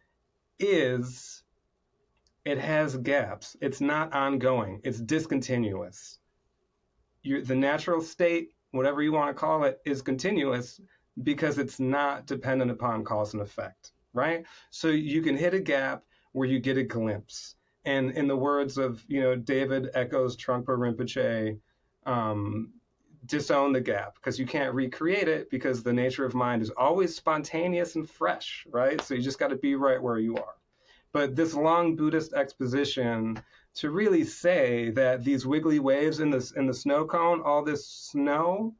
is it has gaps. It's not ongoing. It's discontinuous. The natural state, whatever you want to call it, is continuous because it's not dependent upon cause and effect, right? So you can hit a gap where you get a glimpse. And in the words of, David Echoes Trungpa Rinpoche, um, disown the gap because you can't recreate it because the nature of mind is always spontaneous and fresh, right? So you just got to be right where you are. But this long Buddhist exposition to really say that these wiggly waves in the snow cone, all this snow,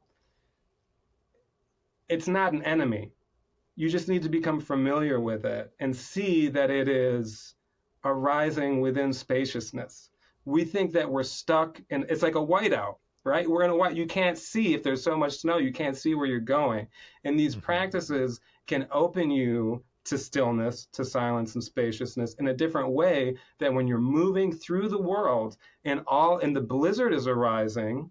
it's not an enemy. You just need to become familiar with it and see that it is arising within spaciousness. We think that we're stuck in it's like a whiteout, right? We're in a white. You can't see if there's so much snow. You can't see where you're going. And these Mm-hmm. practices can open you to stillness, to silence and spaciousness in a different way than when you're moving through the world and the blizzard is arising,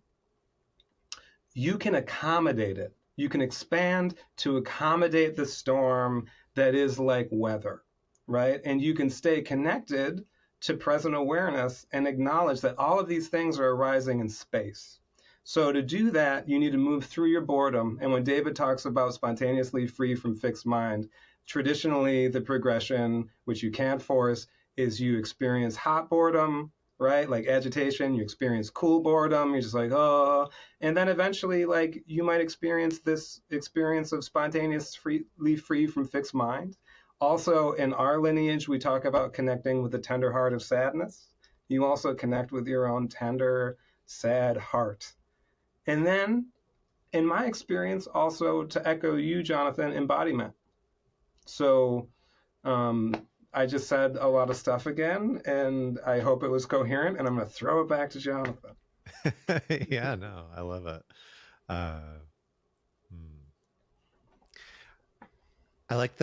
you can accommodate it. You can expand to accommodate the storm that is like weather, right? And you can stay connected to present awareness and acknowledge that all of these things are arising in space. So to do that, you need to move through your boredom. And when David talks about spontaneously free from fixed mind, traditionally the progression, which you can't force, is you experience hot boredom, right? Like agitation, you experience cool boredom, you're just like, oh, and then eventually like you might experience this experience of spontaneously free from fixed mind. Also in our lineage we talk about connecting with the tender heart of sadness. You also connect with your own tender sad heart. And then in my experience also, to echo you, Jonathan, embodiment. So um, I just said a lot of stuff again, and I hope it was coherent, and I'm going to throw it back to Jonathan. Yeah, no, I love it. Uh, hmm. I like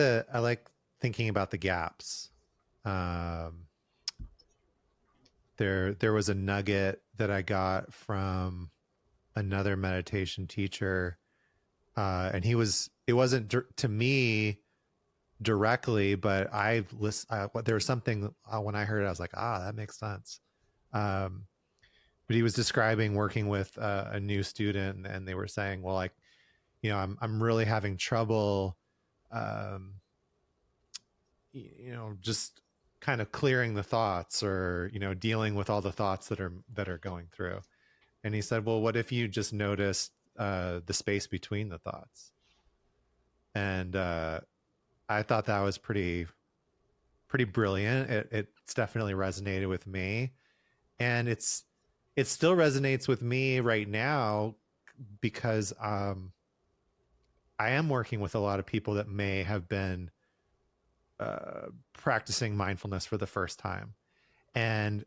thinking about the gaps. Um, there was a nugget that I got from another meditation teacher, and it wasn't to me directly, but there was something when I heard it, I was like, that makes sense. Um, but he was describing working with a new student, and they were saying, well, like, I'm really having trouble, um, just kind of clearing the thoughts, or dealing with all the thoughts that are going through. And he said, well, what if you just noticed the space between the thoughts? And I thought that was pretty brilliant. It's definitely resonated with me, and it still resonates with me right now, because I am working with a lot of people that may have been practicing mindfulness for the first time. And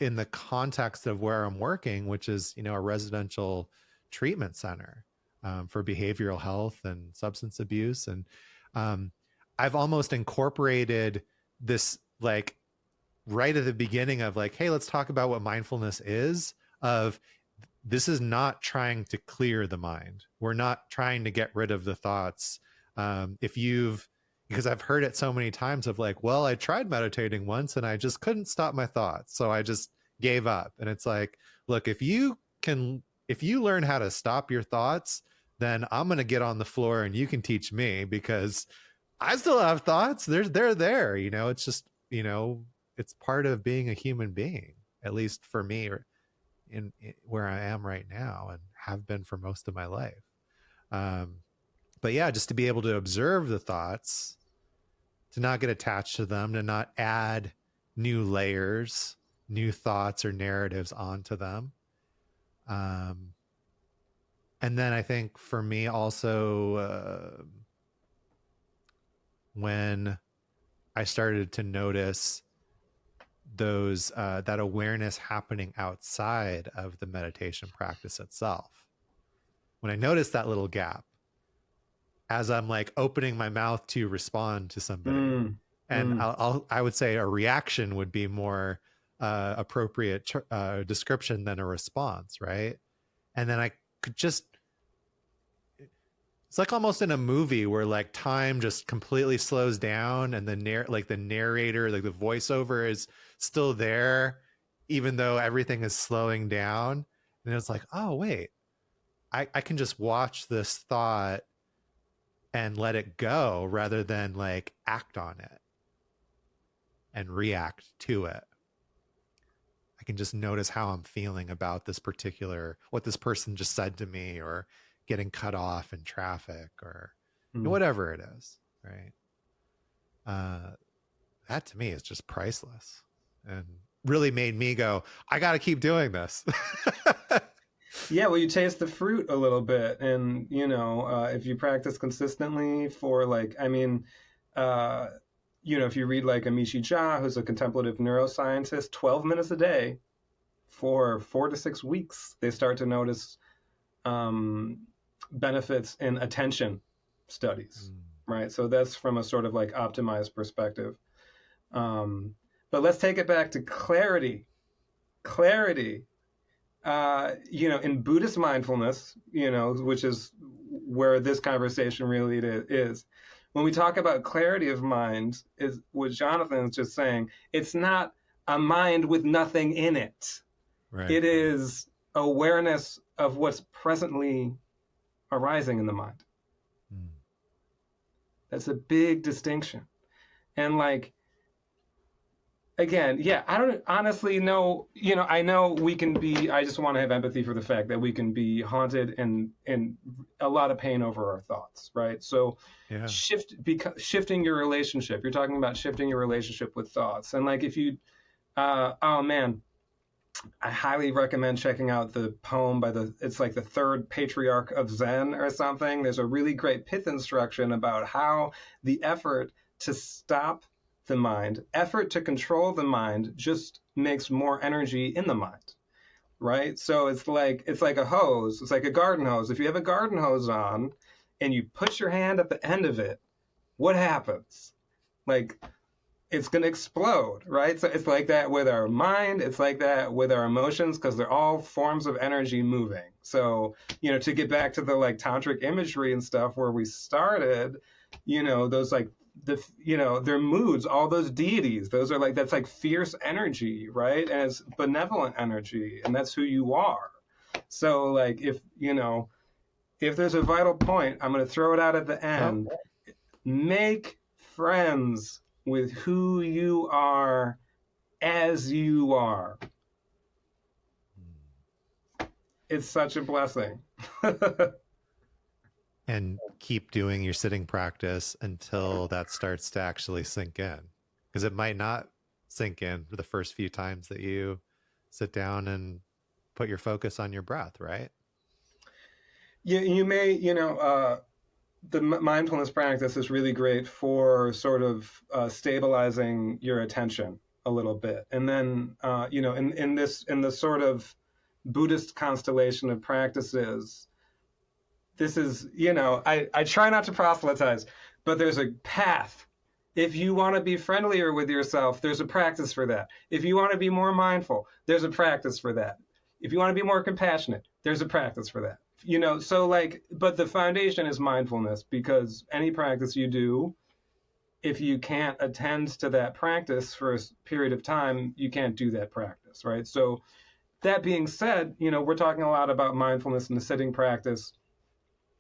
in the context of where I'm working, which is, a residential treatment center for behavioral health and substance abuse. And I've almost incorporated this, like, right at the beginning of, like, hey, let's talk about what mindfulness is. This is not trying to clear the mind. We're not trying to get rid of the thoughts. Because I've heard it so many times of, like, well, I tried meditating once and I just couldn't stop my thoughts, so I just gave up. And it's like, look, if you learn how to stop your thoughts, then I'm going to get on the floor and you can teach me, because I still have thoughts. They're there. It's just, it's part of being a human being, at least for me, or in where I am right now, and have been for most of my life. But yeah, just to be able to observe the thoughts, to not get attached to them, to not add new layers, new thoughts or narratives onto them. And then I think for me also, when I started to notice that awareness happening outside of the meditation practice itself, when I noticed that little gap as I'm, like, opening my mouth to respond to somebody, and I would say a reaction would be more appropriate description than a response, right? And then I could just, it's like almost in a movie where, like, time just completely slows down, and the narrator, like the voiceover, is still there, even though everything is slowing down. And it's like, oh wait, I can just watch this thought and let it go, rather than, like, act on it and react to it. I can just notice how I'm feeling about what this person just said to me, or getting cut off in traffic, or whatever it is, right? That to me is just priceless, and really made me go, I got to keep doing this. Yeah, well, you taste the fruit a little bit, and if you practice consistently for, like, I mean, if you read, like, Amishi Jha, who's a contemplative neuroscientist, 12 minutes a day for 4 to 6 weeks, they start to notice benefits in attention studies, right? So that's from a sort of, like, optimized perspective. But let's take it back to clarity. In Buddhist mindfulness, which is where this conversation really is. When we talk about clarity of mind, is what Jonathan is just saying. It's not a mind with nothing in it. Right. It is awareness of what's presently arising in the mind. That's a big distinction. And, like, again, yeah, I don't honestly know, I know we can be, I just want to have empathy for the fact that we can be haunted and a lot of pain over our thoughts, right? So yeah. Shifting your relationship, you're talking about shifting your relationship with thoughts. And, like, if you, oh man, I highly recommend checking out the poem it's like the third patriarch of Zen or something. There's a really great pith instruction about how the effort to stop the mind, effort to control the mind, just makes more energy in the mind, right? So it's like a hose. It's like a garden hose. If you have a garden hose on and you put your hand at the end of it, what happens? Like, it's going to explode, right? So it's like that with our mind, it's like that with our emotions, because they're all forms of energy moving. So, to get back to the like tantric imagery and stuff where we started, those like their moods, all those deities, those are like, that's like fierce energy, right? And it's benevolent energy, and that's who you are. So like if there's a vital point, I'm going to throw it out at the Oh, end. Make friends with who you are as you are. It's such a blessing. and keep doing your sitting practice until that starts to actually sink in, because it might not sink in for the first few times that you sit down and put your focus on your breath, right? You may, the mindfulness practice is really great for sort of stabilizing your attention a little bit. And then, in the sort of Buddhist constellation of practices, this is, I try not to proselytize, but there's a path. If you want to be friendlier with yourself, there's a practice for that. If you want to be more mindful, there's a practice for that. If you want to be more compassionate, there's a practice for that. So like, but the foundation is mindfulness, because any practice you do, if you can't attend to that practice for a period of time, you can't do that practice, right? So that being said, we're talking a lot about mindfulness in the sitting practice.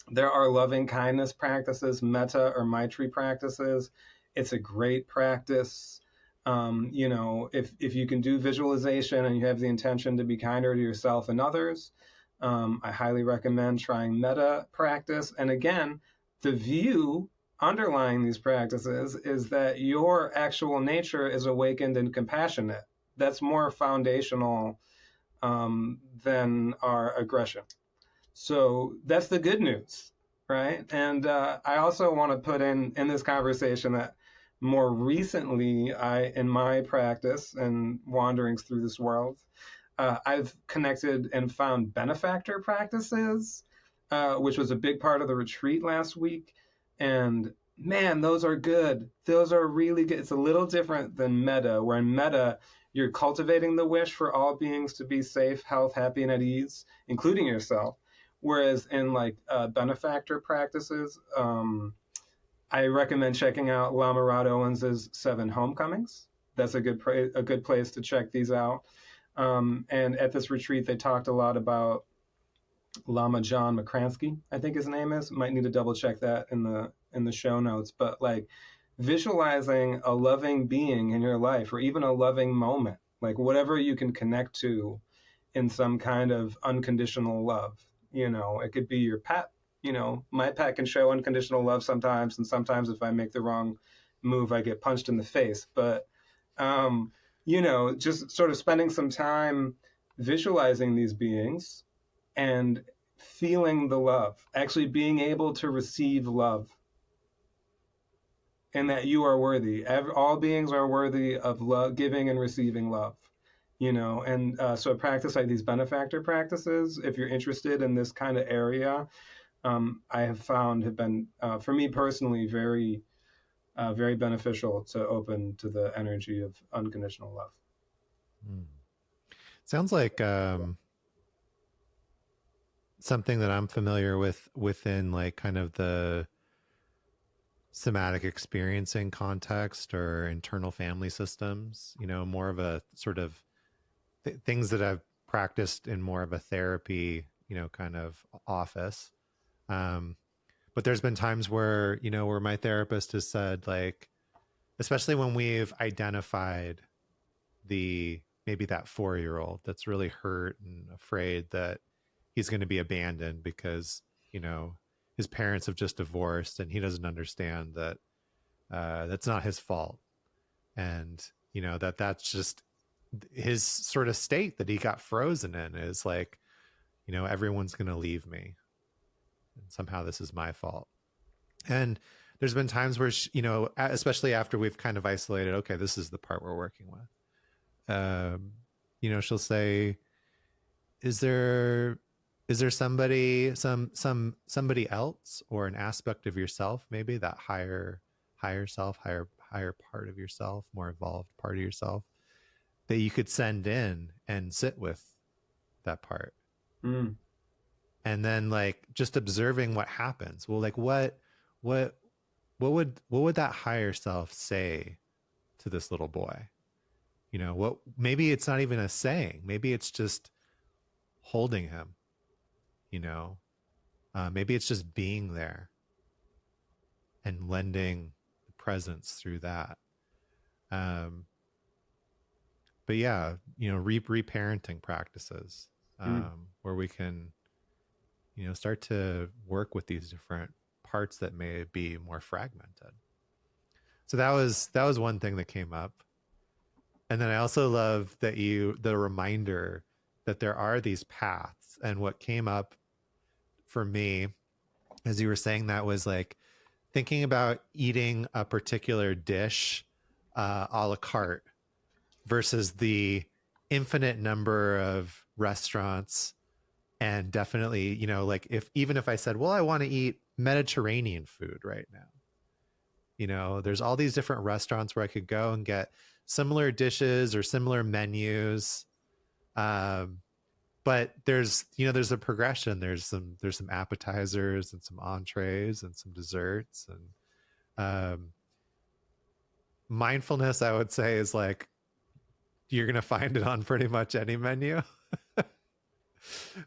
There are loving kindness practices, metta or maitri practices. It's a great practice. If you can do visualization and you have the intention to be kinder to yourself and others, I highly recommend trying metta practice. And again, the view underlying these practices is that your actual nature is awakened and compassionate. That's more foundational than our aggression. So that's the good news, right? And I also want to put in this conversation that more recently, in my practice and wanderings through this world, I've connected and found benefactor practices, which was a big part of the retreat last week. And man, those are good. Those are really good. It's a little different than metta, where in metta, you're cultivating the wish for all beings to be safe, health, happy, and at ease, including yourself. Whereas in like benefactor practices, I recommend checking out Lama Rod Owens's Seven Homecomings. That's a good place to check these out. And at this retreat, they talked a lot about Lama John McCransky, I think his name is. Might need to double check that in the show notes. But like visualizing a loving being in your life, or even a loving moment, like whatever you can connect to in some kind of unconditional love. It could be your pet. My pet can show unconditional love sometimes, and sometimes if I make the wrong move, I get punched in the face. But just sort of spending some time visualizing these beings and feeling the love, actually being able to receive love, and that you are worthy. All beings are worthy of love, giving and receiving love. And so a practice like these benefactor practices, if you're interested in this kind of area, I have found have been, for me personally, very, very beneficial to open to the energy of unconditional love. Hmm. Sounds like something that I'm familiar with within like kind of the somatic experiencing context or internal family systems, more of a sort of things that I've practiced in more of a therapy, kind of office. Um, but there's been times where, where my therapist has said, like, especially when we've identified maybe that 4-year-old that's really hurt and afraid that he's going to be abandoned because, his parents have just divorced and he doesn't understand that that's not his fault. And, that's just his sort of state that he got frozen in, is like, everyone's going to leave me. And somehow this is my fault. And there's been times where, especially after we've kind of isolated, okay, this is the part we're working with. She'll say, is there somebody else or an aspect of yourself, maybe that higher self, higher part of yourself, more evolved part of yourself, that you could send in and sit with that part. Mm. And then like just observing what happens. Well, like what what would that higher self say to this little boy? You know, what, maybe it's not even a saying. Maybe it's just holding him, you know. Maybe it's just being there and lending presence through that. Um, but yeah, you know, reparenting practices, Mm. where we can, you know, start to work with these different parts that may be more fragmented. So that was one thing that came up. And then I also love that the reminder that there are these paths. And what came up for me as you were saying that was like thinking about eating a particular dish a la carte versus the infinite number of restaurants. And definitely, you know, like if I said, well, I want to eat Mediterranean food right now, you know, there's all these different restaurants where I could go and get similar dishes or similar menus. Um, but there's a progression. There's some appetizers and some entrees and some desserts. And mindfulness, I would say, is like you're gonna find it on pretty much any menu.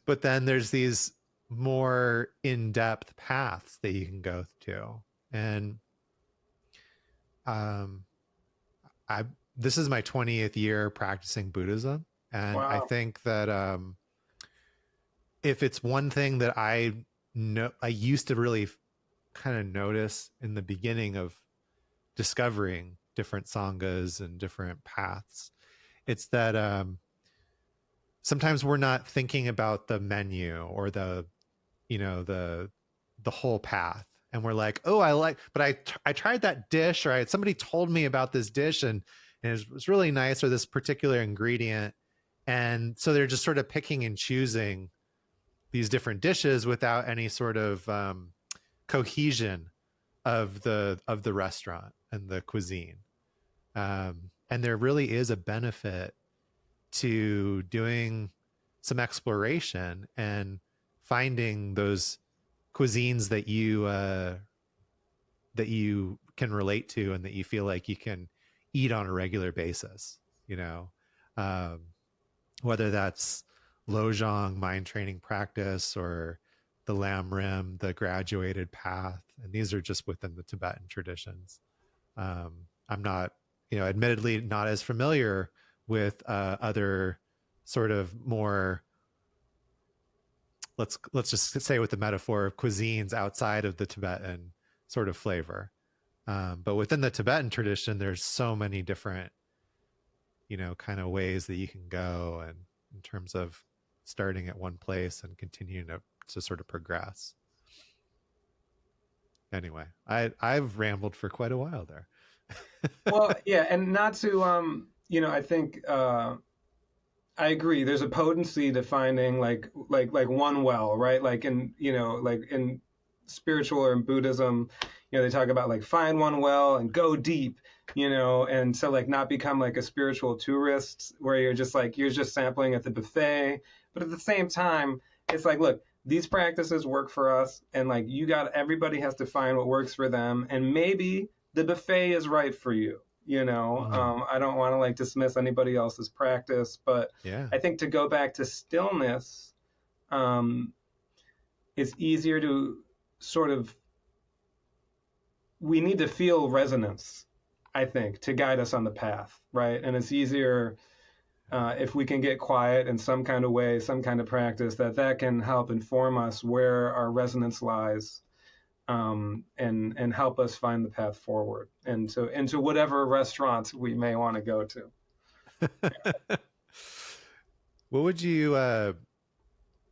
But then there's these more in-depth paths that you can go to. And um I this is my 20th year practicing Buddhism. And I Wow. think that if it's one thing that I used to really kind of notice in the beginning of discovering different sanghas and different paths, it's that sometimes we're not thinking about the menu or the, you know, the whole path, and we're like, oh, but I tried that dish, or somebody told me about this dish, and it was really nice, or this particular ingredient. And so they're just sort of picking and choosing these different dishes without any sort of cohesion of the restaurant and the cuisine. And there really is a benefit to doing some exploration and finding those cuisines that you can relate to and that you feel like you can eat on a regular basis. You know, um, whether that's Lojong mind training practice or the Lam Rim, the graduated path, and these are just within the Tibetan traditions. I'm not, you know, admittedly not as familiar with other sort of more, let's just say with the metaphor of cuisines outside of the Tibetan sort of flavor. But within the Tibetan tradition, there's so many different, you know, kind of ways that you can go, and in terms of starting at one place and continuing to sort of progress. Anyway, I've rambled for quite a while there. Well, yeah, and not to I think I agree. There's a potency to finding like one well, right? Like in like in spiritual or in Buddhism, they talk about like find one well and go deep, and so like not become like a spiritual tourist where you're just sampling at the buffet. But at the same time, it's like, look, these practices work for us, and like everybody has to find what works for them, and maybe the buffet is right for you. I don't want to like dismiss anybody else's practice, but Yeah. I think to go back to stillness, it's easier to sort of, we need to feel resonance, I think, to guide us on the path, right? And it's easier if we can get quiet in some kind of way, some kind of practice, that can help inform us where our resonance lies, and help us find the path forward into whatever restaurant we may want to go to. What would you,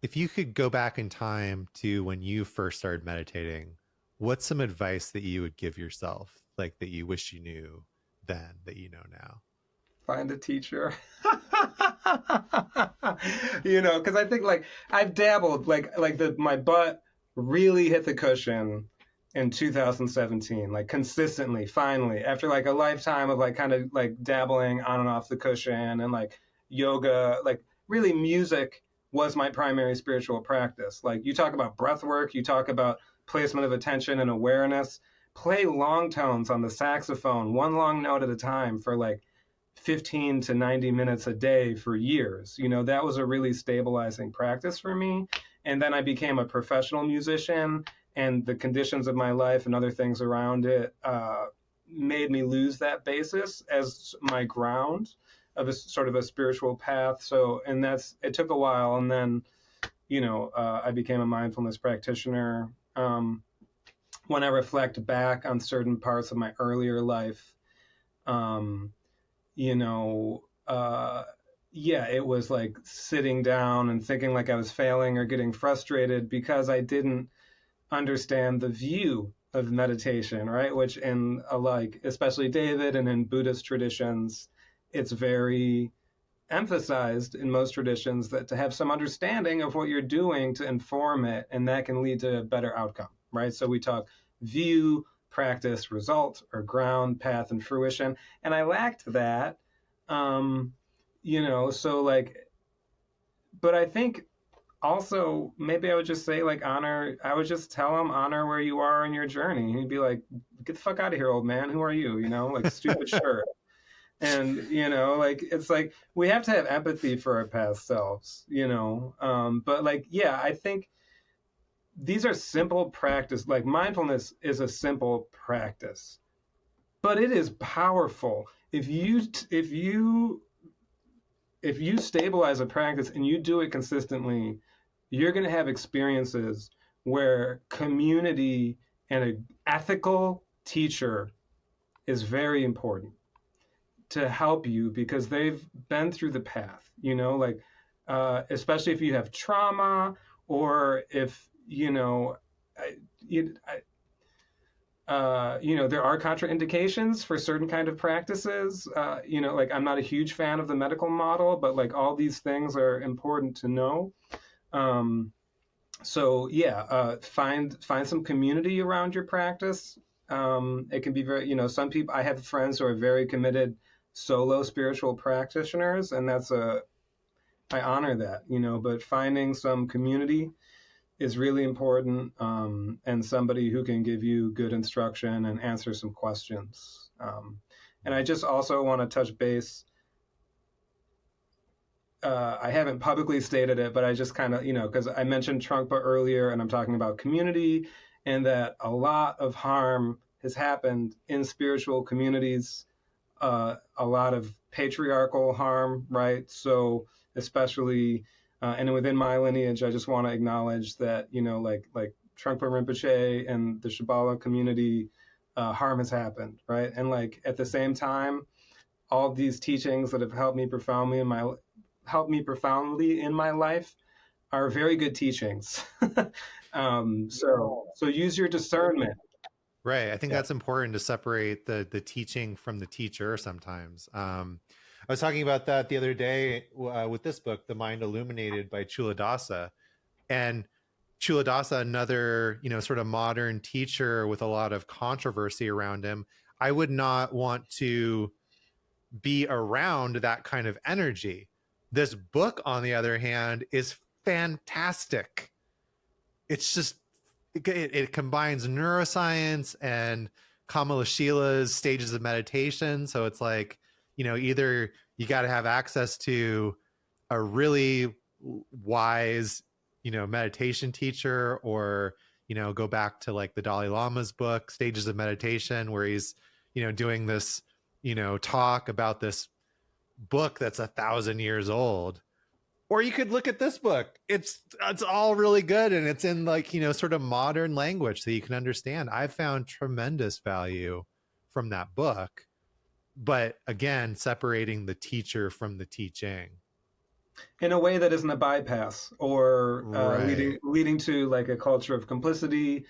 if you could go back in time to when you first started meditating, what's some advice that you would give yourself, like that you wish you knew then that you know now? Find a teacher. Because I think like I've dabbled, my butt really hit the cushion in 2017, like consistently, finally, after like a lifetime of like kind of like dabbling on and off the cushion and like yoga, like really music was my primary spiritual practice. Like you talk about breath work, you talk about placement of attention and awareness, play long tones on the saxophone, one long note at a time for like 15 to 90 minutes a day for years. You know, that was a really stabilizing practice for me. And then I became a professional musician, and the conditions of my life and other things around it made me lose that basis as my ground of a sort of a spiritual path. So, and it took a while. And then, I became a mindfulness practitioner. When I reflect back on certain parts of my earlier life, um, you know, yeah, it was like sitting down and thinking like I was failing or getting frustrated because I didn't understand the view of meditation, right? Which in like, especially David and in Buddhist traditions, it's very emphasized in most traditions that to have some understanding of what you're doing to inform it, and that can lead to a better outcome, right? So we talk view, practice, result, or ground, path, and fruition. And I lacked that. So like, but I think also maybe I would just say like I would just tell him honor where you are in your journey. He'd be like, get the fuck out of here, old man. Who are you? Like stupid shirt. And like it's like we have to have empathy for our past selves, but like, yeah, I think these are simple practice. Like mindfulness is a simple practice, but it is powerful. If you stabilize a practice and you do it consistently, you're going to have experiences where community and an ethical teacher is very important to help you because they've been through the path, like, especially if you have trauma or if, there are contraindications for certain kind of practices. Like I'm not a huge fan of the medical model, but like all these things are important to know. So yeah, find some community around your practice. It can be very, some people. I have friends who are very committed solo spiritual practitioners, and I honor that, But finding some community is really important, and somebody who can give you good instruction and answer some questions. And I just also want to touch base. I haven't publicly stated it, but I just kind of, because I mentioned Trungpa earlier, and I'm talking about community, and that a lot of harm has happened in spiritual communities, a lot of patriarchal harm, right? So especially, and within my lineage, I just want to acknowledge that, like Trungpa Rinpoche and the Shambhala community, harm has happened, right? And like at the same time, all these teachings that have helped me profoundly in my life are very good teachings. So use your discernment. Right. I think that's important to separate the teaching from the teacher sometimes. I was talking about that the other day with this book, The Mind Illuminated by Culadasa. And Culadasa, another, sort of modern teacher with a lot of controversy around him. I would not want to be around that kind of energy. This book, on the other hand, is fantastic. It's just, it combines neuroscience and Kamala Shila's stages of meditation. So it's like, either you got to have access to a really wise, meditation teacher, or, go back to like the Dalai Lama's book, Stages of Meditation, where he's, doing this, talk about this book that's 1,000 years old. Or you could look at this book. It's all really good, and it's in like, sort of modern language so you can understand. I've found tremendous value from that book, but again, separating the teacher from the teaching in a way that isn't a bypass or right. leading to like a culture of complicity,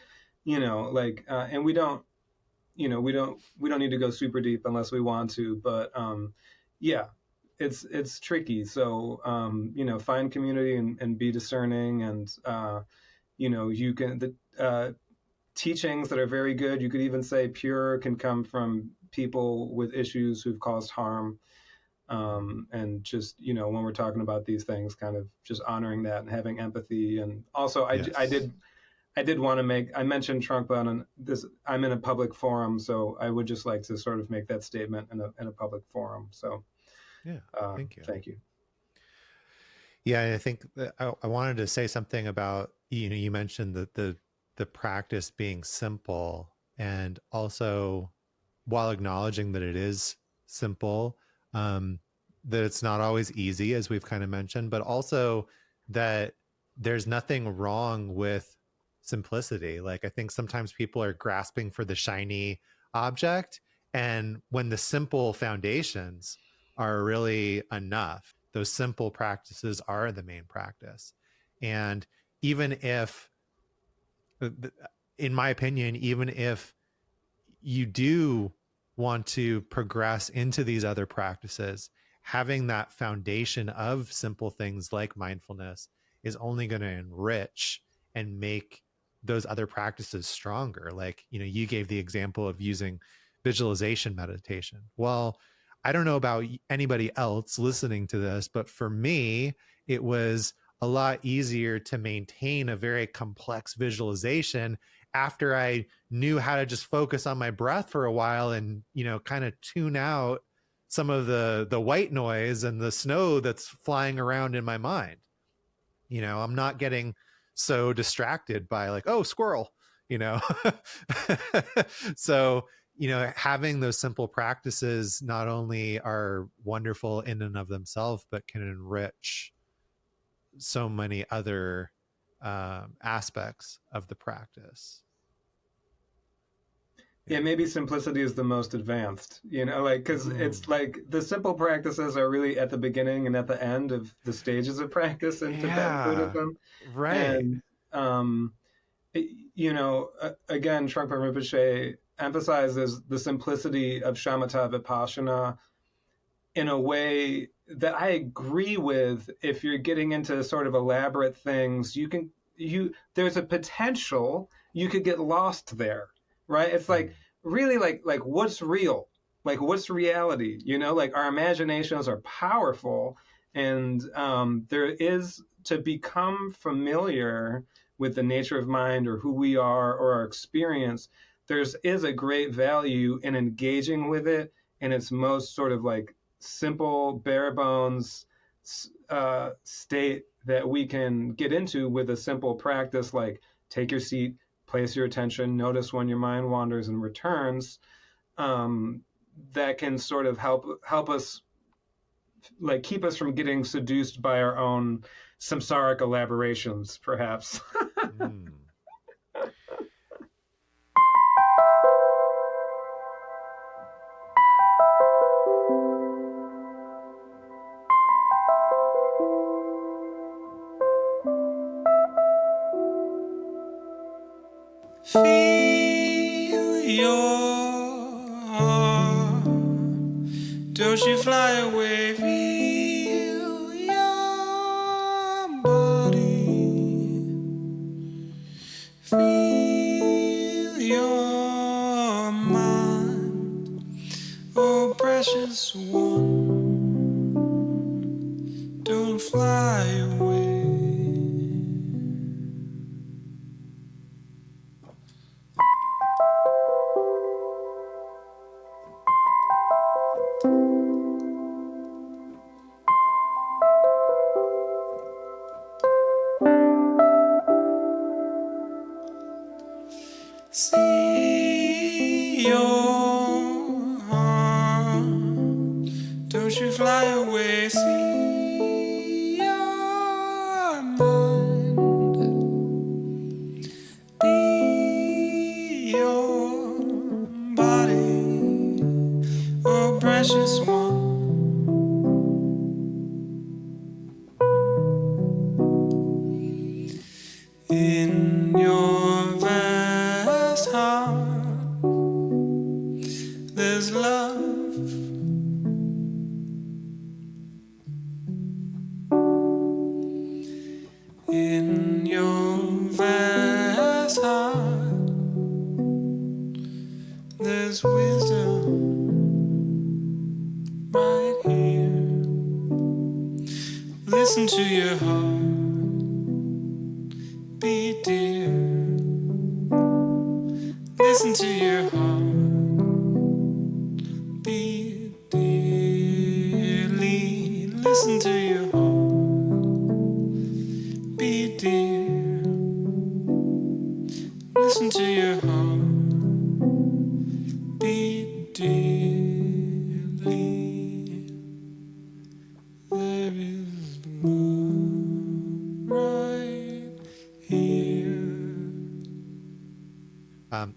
and we don't need to go super deep unless we want to, but yeah, it's tricky. So find community and be discerning, and you can teachings that are very good. You could even say pure can come from people with issues who've caused harm. And just, when we're talking about these things, kind of just honoring that and having empathy. And also, I did want to I mentioned Trungpa, and I'm in a public forum, so I would just like to sort of make that statement in a public forum. So, thank you. Thank you. Yeah, I think that I wanted to say something about, you mentioned that the practice being simple, and also while acknowledging that it is simple, that it's not always easy, as we've kind of mentioned, but also that there's nothing wrong with simplicity. Like, I think sometimes people are grasping for the shiny object, and when the simple foundations are really enough, those simple practices are the main practice. And even if, in my opinion, even if you do want to progress into these other practices, having that foundation of simple things like mindfulness is only going to enrich and make those other practices stronger. Like, you gave the example of using visualization meditation. Well, I don't know about anybody else listening to this, but for me, it was a lot easier to maintain a very complex visualization after I knew how to just focus on my breath for a while and, kind of tune out some of the white noise and the snow that's flying around in my mind. I'm not getting so distracted by like, oh, squirrel, So, having those simple practices not only are wonderful in and of themselves, but can enrich so many other aspects of the practice. Yeah, maybe simplicity is the most advanced, because it's like the simple practices are really at the beginning and at the end of the stages of practice in Tibetan Buddhism. Right. And, again, Trungpa Rinpoche emphasizes the simplicity of shamatha vipassana in a way that I agree with. If you're getting into sort of elaborate things, there's a potential you could get lost there, right? It's like really like what's real, like what's reality, like our imaginations are powerful, and there is to become familiar with the nature of mind or who we are or our experience. Is a great value in engaging with it in its most sort of like simple, bare bones state that we can get into with a simple practice like take your seat, place your attention, notice when your mind wanders and returns. That can sort of help us, like keep us from getting seduced by our own samsaric elaborations, perhaps. Feel your heart. Don't you fly away. Feel your body. Feel your mind. Oh, precious one. Don't fly away. See your heart. Don't you fly away. See your mind. Be your body. Oh, precious one. In your vast heart, There's wisdom right here. Listen to your heart beat, dear. Listen to your heart beat, dearly. Listen to your heart beat, dear. Listen to your heart beat, dearly. There is love right here.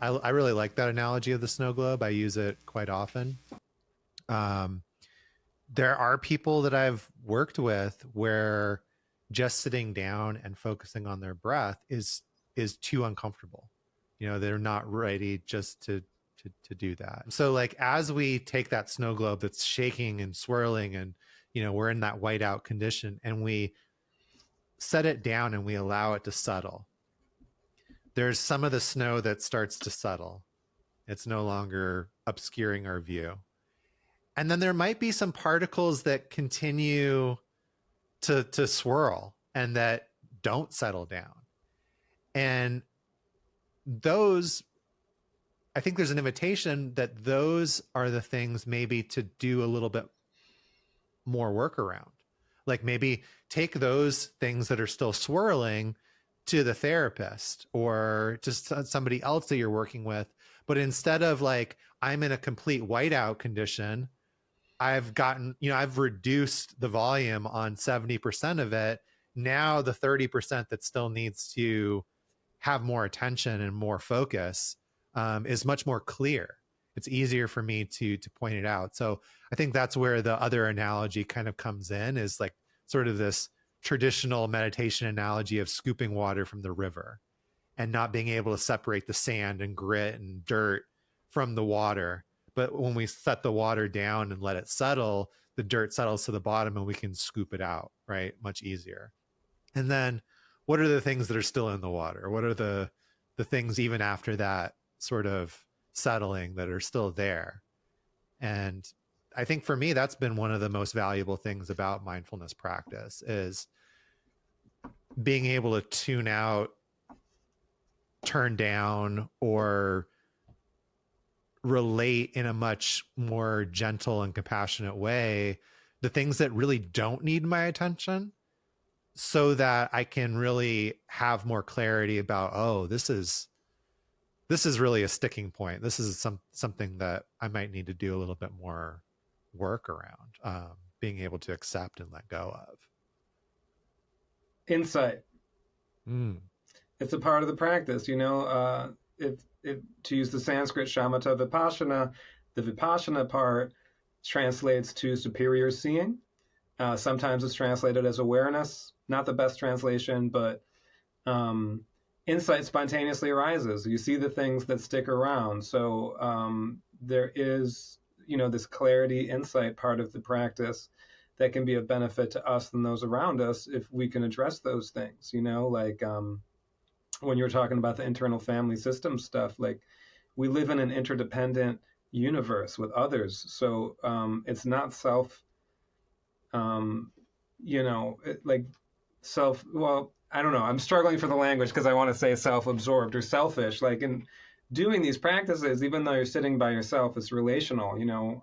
I really like that analogy of the snow globe. I use it quite often. There are people that I've worked with where just sitting down and focusing on their breath is too uncomfortable. You know, they're not ready just to do that. So like as we take that snow globe that's shaking and swirling and you know, we're in that whiteout condition and we set it down and we allow it to settle. There's some of the snow that starts to settle. It's no longer obscuring our view. And then there might be some particles that continue to swirl and that don't settle down. And those, I think there's an invitation that those are the things maybe to do a little bit more work around. Like maybe take those things that are still swirling to the therapist or just somebody else that you're working with. But instead of like, I'm in a complete whiteout condition, I've gotten, you know, I've reduced the volume on 70% of it. Now the 30% that still needs to have more attention and more focus is much more clear. It's easier for me to point it out. So I think that's where the other analogy kind of comes in, is like sort of this traditional meditation analogy of scooping water from the river and not being able to separate the sand and grit and dirt from the water. But when we set the water down and let it settle, the dirt settles to the bottom and we can scoop it out, right? Much easier. And then what are the things that are still in the water? What are the things even after that sort of settling that are still there? And I think for me, that's been one of the most valuable things about mindfulness practice, is being able to tune out, turn down, or relate in a much more gentle and compassionate way the things that really don't need my attention, so that I can really have more clarity about, oh, this is really a sticking point. This is something that I might need to do a little bit more work around, being able to accept and let go of. Insight. It's a part of the practice, you know. To use the Sanskrit shamatha vipassana, the vipassana part translates to superior seeing. Sometimes it's translated as awareness. Not the best translation, but insight spontaneously arises. You see the things that stick around. So there is, you know, this clarity, insight part of the practice that can be of benefit to us and those around us if we can address those things, you know, like when you're talking about the internal family system stuff, like we live in an interdependent universe with others. So it's not self, you know, well, I don't know. I'm struggling for the language because I want to say self-absorbed or selfish. Like in doing these practices, even though you're sitting by yourself, it's relational, you know.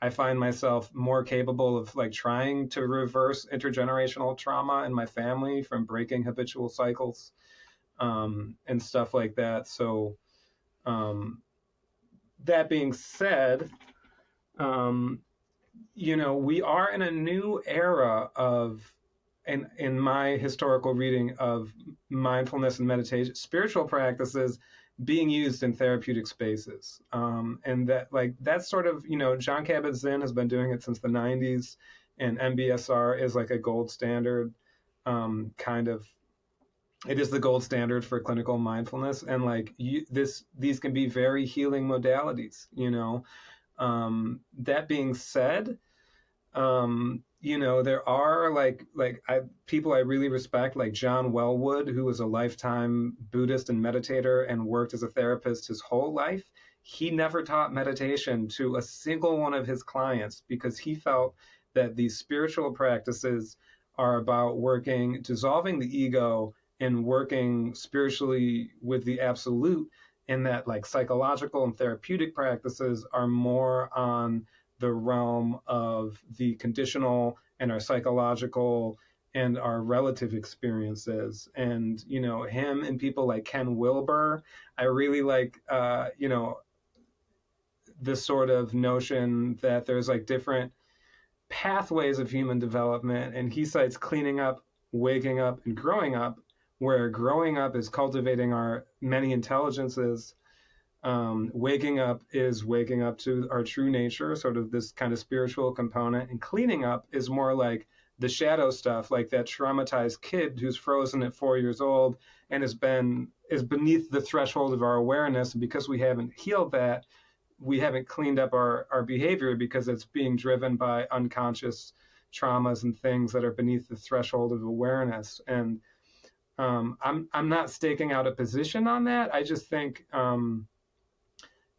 I find myself more capable of like trying to reverse intergenerational trauma in my family from breaking habitual cycles and stuff like that. So that being said, you know, we are in a new era of, in my historical reading of mindfulness and meditation, spiritual practices being used in therapeutic spaces. And that, like, that's sort of, you know, John Kabat-Zinn has been doing it since the 90s, and MBSR is like a gold standard kind of, it is the gold standard for clinical mindfulness. And like these can be very healing modalities, you know. That being said, you know, there are people I really respect, like John Wellwood, who was a lifetime Buddhist and meditator and worked as a therapist his whole life. he never taught meditation to a single one of his clients because he felt that these spiritual practices are about working, dissolving the ego and working spiritually with the absolute, and that like psychological and therapeutic practices are more on the realm of the conditional and our psychological and our relative experiences. And, you know, him and people like Ken Wilber, I really like, you know, this sort of notion that there's like different pathways of human development. And he cites cleaning up, waking up, and growing up, where growing up is cultivating our many intelligences. Waking up is waking up to our true nature, sort of this kind of spiritual component. And cleaning up is more like the shadow stuff, like that traumatized kid who's frozen at 4 years old and is beneath the threshold of our awareness. And because we haven't healed that, we haven't cleaned up our behavior because it's being driven by unconscious traumas and things that are beneath the threshold of awareness. And I'm not staking out a position on that. I just think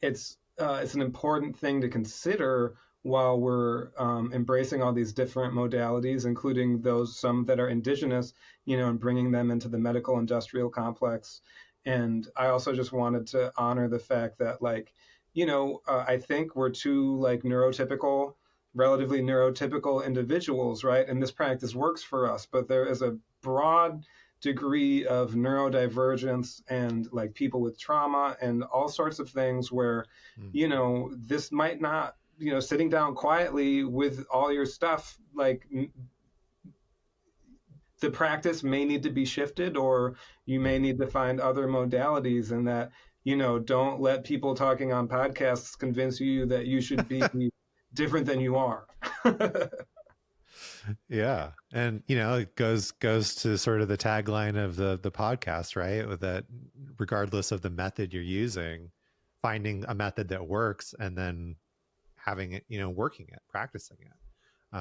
it's an important thing to consider while we're embracing all these different modalities, including some that are indigenous, you know, and bringing them into the medical industrial complex. And I also just wanted to honor the fact that, like, you know, I think we're two like relatively neurotypical individuals, right? And this practice works for us, but there is a broad degree of neurodivergence and like people with trauma and all sorts of things where, you know, this might not, you know, sitting down quietly with all your stuff, like the practice may need to be shifted, or you may need to find other modalities. And that, you know, don't let people talking on podcasts convince you that you should be different than you are. Yeah. And, you know, it goes to sort of the tagline of the podcast, right? With that, regardless of the method you're using, finding a method that works and then having it, you know, working it, practicing it.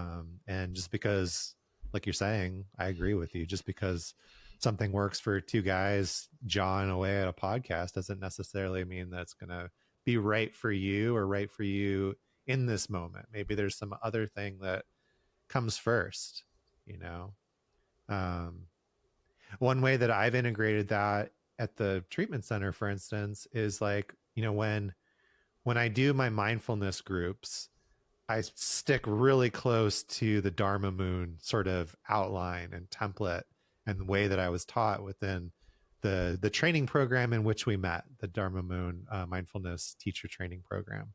And just because, like you're saying, I agree with you, just because something works for two guys jawing away at a podcast doesn't necessarily mean that's going to be right for you or right for you in this moment. Maybe there's some other thing that comes first, you know. One way that I've integrated that at the treatment center, for instance, is like, you know, when I do my mindfulness groups, I stick really close to the Dharma Moon sort of outline and template and the way that I was taught within the training program in which we met, the Dharma Moon mindfulness teacher training program.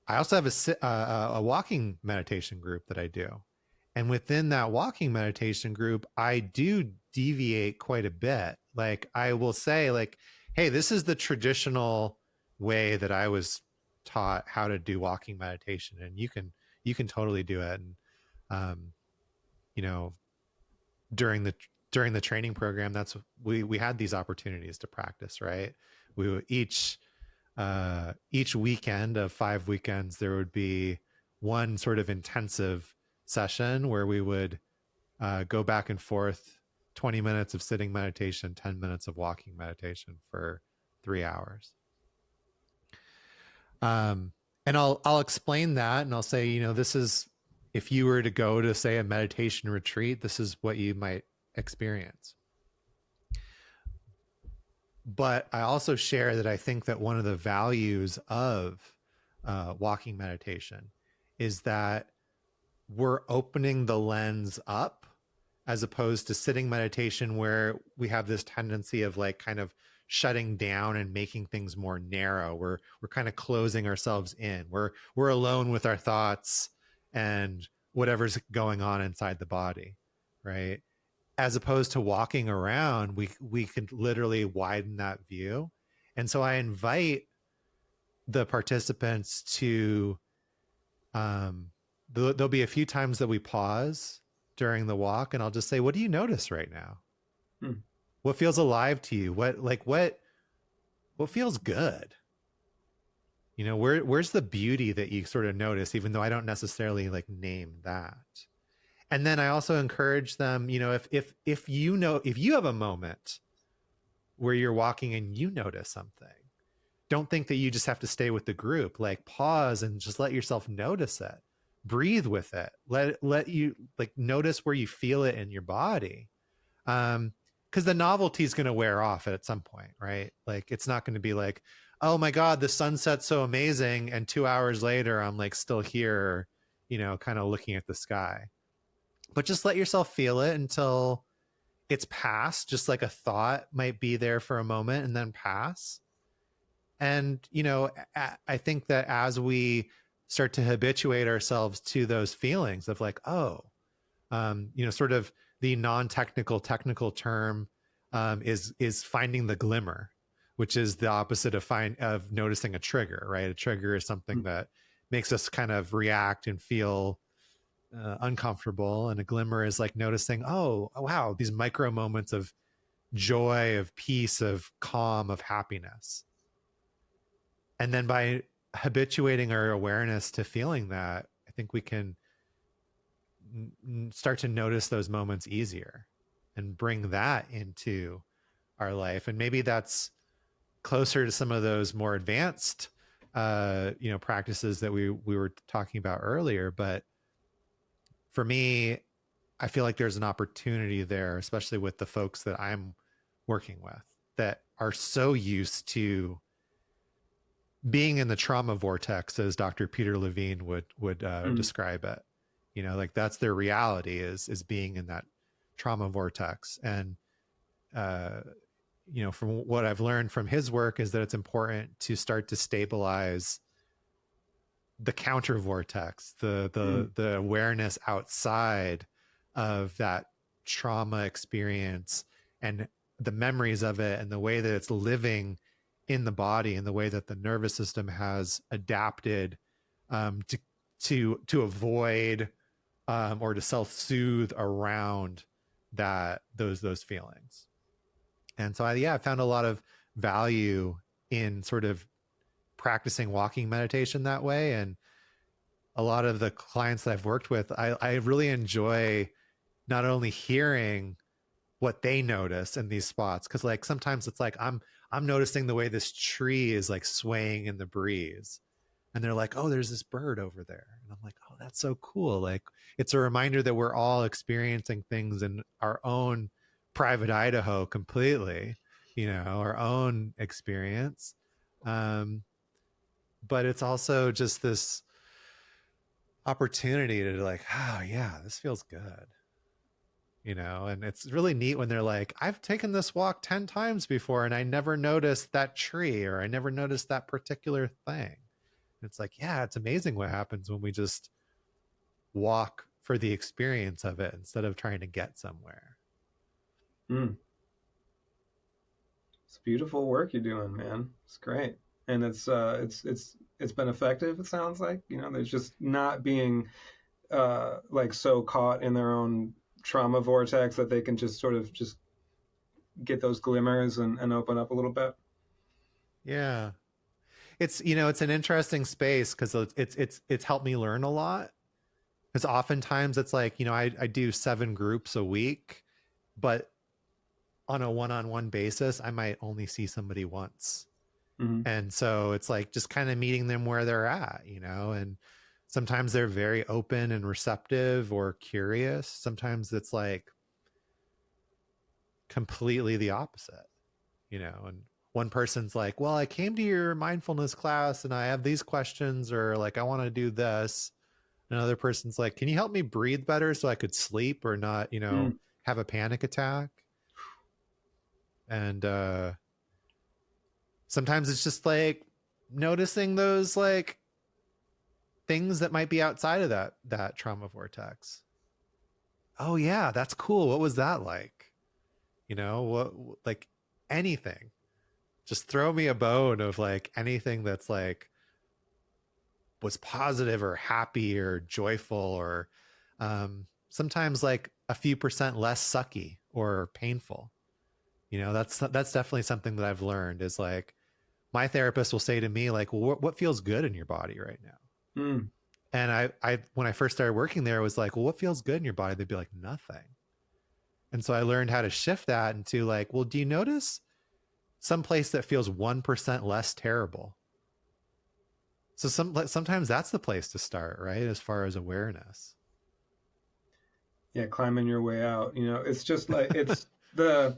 I also have a walking meditation group that I do. And within that walking meditation group, I do deviate quite a bit. Like I will say like, hey, this is the traditional way that I was taught how to do walking meditation. And you can totally do it. And, you know, during the training program, that's, we had these opportunities to practice, right? We would each weekend of 5 weekends, there would be one sort of intensive session where we would go back and forth 20 minutes of sitting meditation, 10 minutes of walking meditation for 3 hours. And I'll explain that, and I'll say, you know, this is, if you were to go to, say, a meditation retreat, this is what you might experience. But I also share that I think that one of the values of walking meditation is that we're opening the lens up, as opposed to sitting meditation where we have this tendency of like kind of shutting down and making things more narrow. We're kind of closing ourselves in. We're alone with our thoughts and whatever's going on inside the body, right? As opposed to walking around, we could literally widen that view. And so I invite the participants to, there'll be a few times that we pause during the walk, and I'll just say, what do you notice right now? What feels alive to you? What feels good? You know, where's the beauty that you sort of notice, even though I don't necessarily like name that. And then I also encourage them, you know, if you have a moment where you're walking and you notice something. Don't think that you just have to stay with the group. Like pause and just let yourself notice it. Breathe with it. Let you like notice where you feel it in your body. Because the novelty is going to wear off at some point, right? Like it's not going to be like, oh my God, the sunset's so amazing, and 2 hours later I'm like still here, kind of looking at the sky. But just let yourself feel it until it's past. Just like a thought might be there for a moment and then pass. And I think that as we start to habituate ourselves to those feelings of like, oh, sort of the non-technical technical term is finding the glimmer, which is the opposite of noticing a trigger, right? A trigger is something that makes us kind of react and feel uncomfortable, and a glimmer is like noticing, oh wow, these micro moments of joy, of peace, of calm, of happiness. And then by habituating our awareness to feeling that, I think we can start to notice those moments easier and bring that into our life. And maybe that's closer to some of those more advanced practices that we were talking about earlier. But for me, I feel like there's an opportunity there, especially with the folks that I'm working with that are so used to being in the trauma vortex, as Dr. Peter Levine would describe it. Like that's their reality is being in that trauma vortex. And from what I've learned from his work is that it's important to start to stabilize the counter vortex, the awareness outside of that trauma experience and the memories of it and the way that it's living in the body and the way that the nervous system has adapted to avoid or to self-soothe around those feelings. And so I found a lot of value in sort of practicing walking meditation that way. And a lot of the clients that I've worked with, I really enjoy not only hearing what they notice in these spots, because like sometimes it's like I'm noticing the way this tree is like swaying in the breeze, and they're like, oh, there's this bird over there, and I'm like, oh, that's so cool. Like it's a reminder that we're all experiencing things in our own private Idaho completely, our own experience. But it's also just this opportunity to like, oh yeah, this feels good. And it's really neat when they're like, I've taken this walk 10 times before and I never noticed that tree, or I never noticed that particular thing. And it's like, yeah, it's amazing what happens when we just walk for the experience of it instead of trying to get somewhere. It's beautiful work you're doing, man. It's great. And it's been effective, it sounds like. There's just not being like so caught in their own trauma vortex that they can just sort of just get those glimmers and open up a little bit. Yeah. It's, it's an interesting space because it's helped me learn a lot. Because oftentimes it's like, I do 7 groups a week, but on a one-on-one basis, I might only see somebody once. And so it's like just kind of meeting them where they're at, and sometimes they're very open and receptive or curious. Sometimes it's like completely the opposite, and one person's like, well, I came to your mindfulness class and I have these questions, or like, I want to do this. Another person's like, can you help me breathe better so I could sleep or not, have a panic attack? And sometimes it's just like noticing those like things that might be outside of that trauma vortex. Oh yeah, that's cool. What was that like? What, like anything. Just throw me a bone of like anything that's like was positive or happy or joyful, or sometimes like a few percent less sucky or painful. That's definitely something that I've learned is like my therapist will say to me like, well, what feels good in your body right now? And I when I first started working there, I was like, well, what feels good in your body? They'd be like, nothing. And so I learned how to shift that into like, well, do you notice some place that feels 1% less terrible. So sometimes that's the place to start, right? As far as awareness. Yeah, climbing your way out. It's just like it's the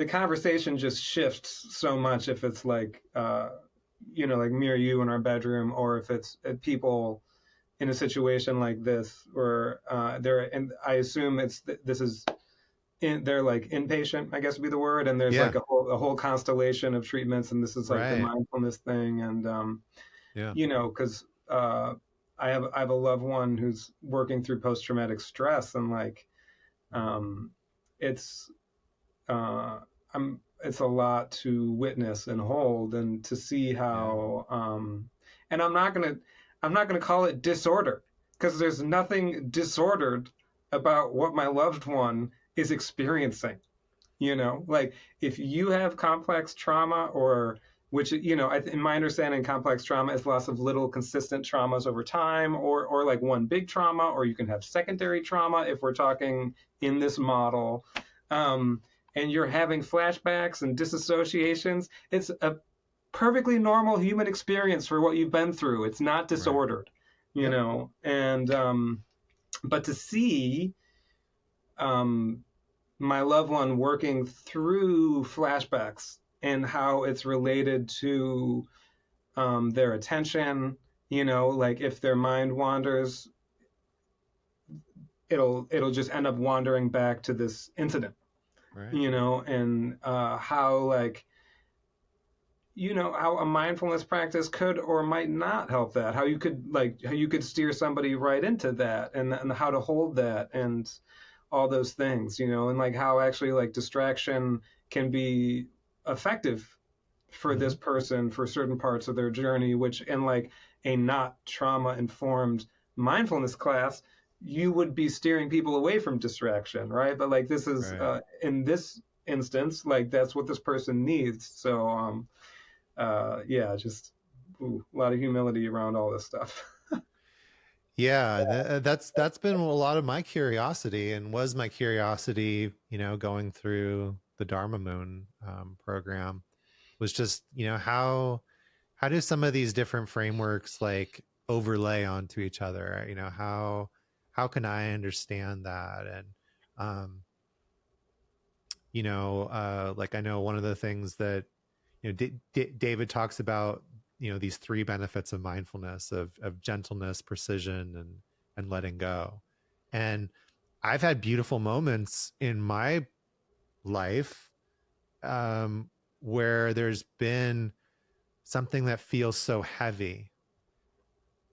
conversation just shifts so much if it's like like me or you in our bedroom, or if it's people in a situation like this where they're, and I assume this is they're like inpatient, I guess would be the word, and there's like a whole constellation of treatments, and this is like the mindfulness thing, and because I have a loved one who's working through post-traumatic stress, and like it's it's a lot to witness and hold, and to see how and I'm not gonna call it disorder, because there's nothing disordered about what my loved one is experiencing. Like if you have complex trauma, or which, in my understanding, complex trauma is lots of little consistent traumas over time, or like one big trauma, or you can have secondary trauma if we're talking in this model. And you're having flashbacks and disassociations. It's a perfectly normal human experience for what you've been through. It's not disordered, and but to see my loved one working through flashbacks and how it's related to their attention, like if their mind wanders, it'll just end up wandering back to this incident, and how like, how a mindfulness practice could or might not help that, how you could steer somebody right into that, and how to hold that, and all those things, and like how actually like distraction can be effective for this person for certain parts of their journey, which in like a not trauma informed mindfulness class, you would be steering people away from distraction, right? But like this is in this instance, like that's what this person needs. So just a lot of humility around all this stuff. Yeah, that's been a lot of my curiosity, and was my curiosity, going through the Dharma Moon program, was just, how do some of these different frameworks like overlay onto each other? How can I understand that? And like I know one of the things that David talks about, these three benefits of mindfulness, of gentleness, precision, and letting go. And I've had beautiful moments in my life where there's been something that feels so heavy,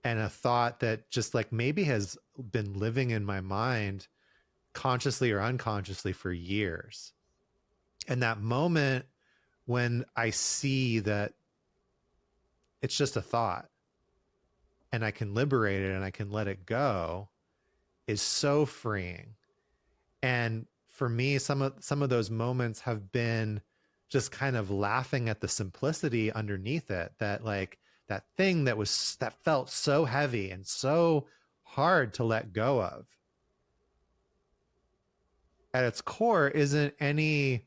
and a thought that just like maybe has been living in my mind consciously or unconsciously for years. And that moment when I see that it's just a thought and I can liberate it and I can let it go, is so freeing. And for me, some of those moments have been just kind of laughing at the simplicity underneath it, that like that thing that felt so heavy and so hard to let go of, at its core isn't any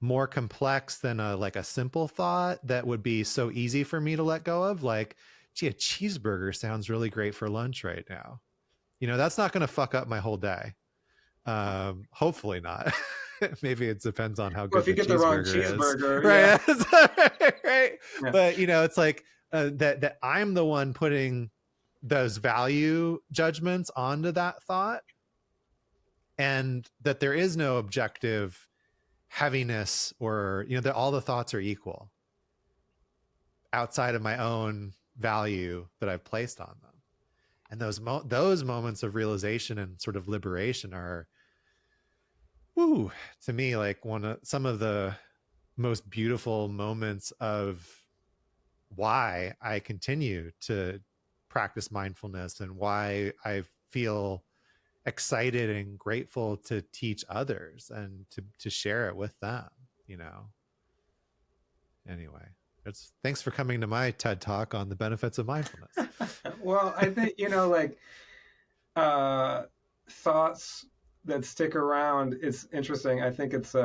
more complex than a simple thought that would be so easy for me to let go of. Like, gee, a cheeseburger sounds really great for lunch right now. That's not going to fuck up my whole day. Hopefully not. Maybe it depends on how good if you get the wrong cheeseburger is. Right. Yeah. Right. Yeah. But it's like that I'm the one putting those value judgments onto that thought, and that there is no objective heaviness, or that all the thoughts are equal outside of my own value that I've placed on them. And those moments of realization and sort of liberation are, to me, like some of the most beautiful moments of why I continue to practice mindfulness, and why I feel excited and grateful to teach others and to share it with them. Anyway, thanks for coming to my TED Talk on the benefits of mindfulness. Well, I think like thoughts that stick around, it's interesting. I think it's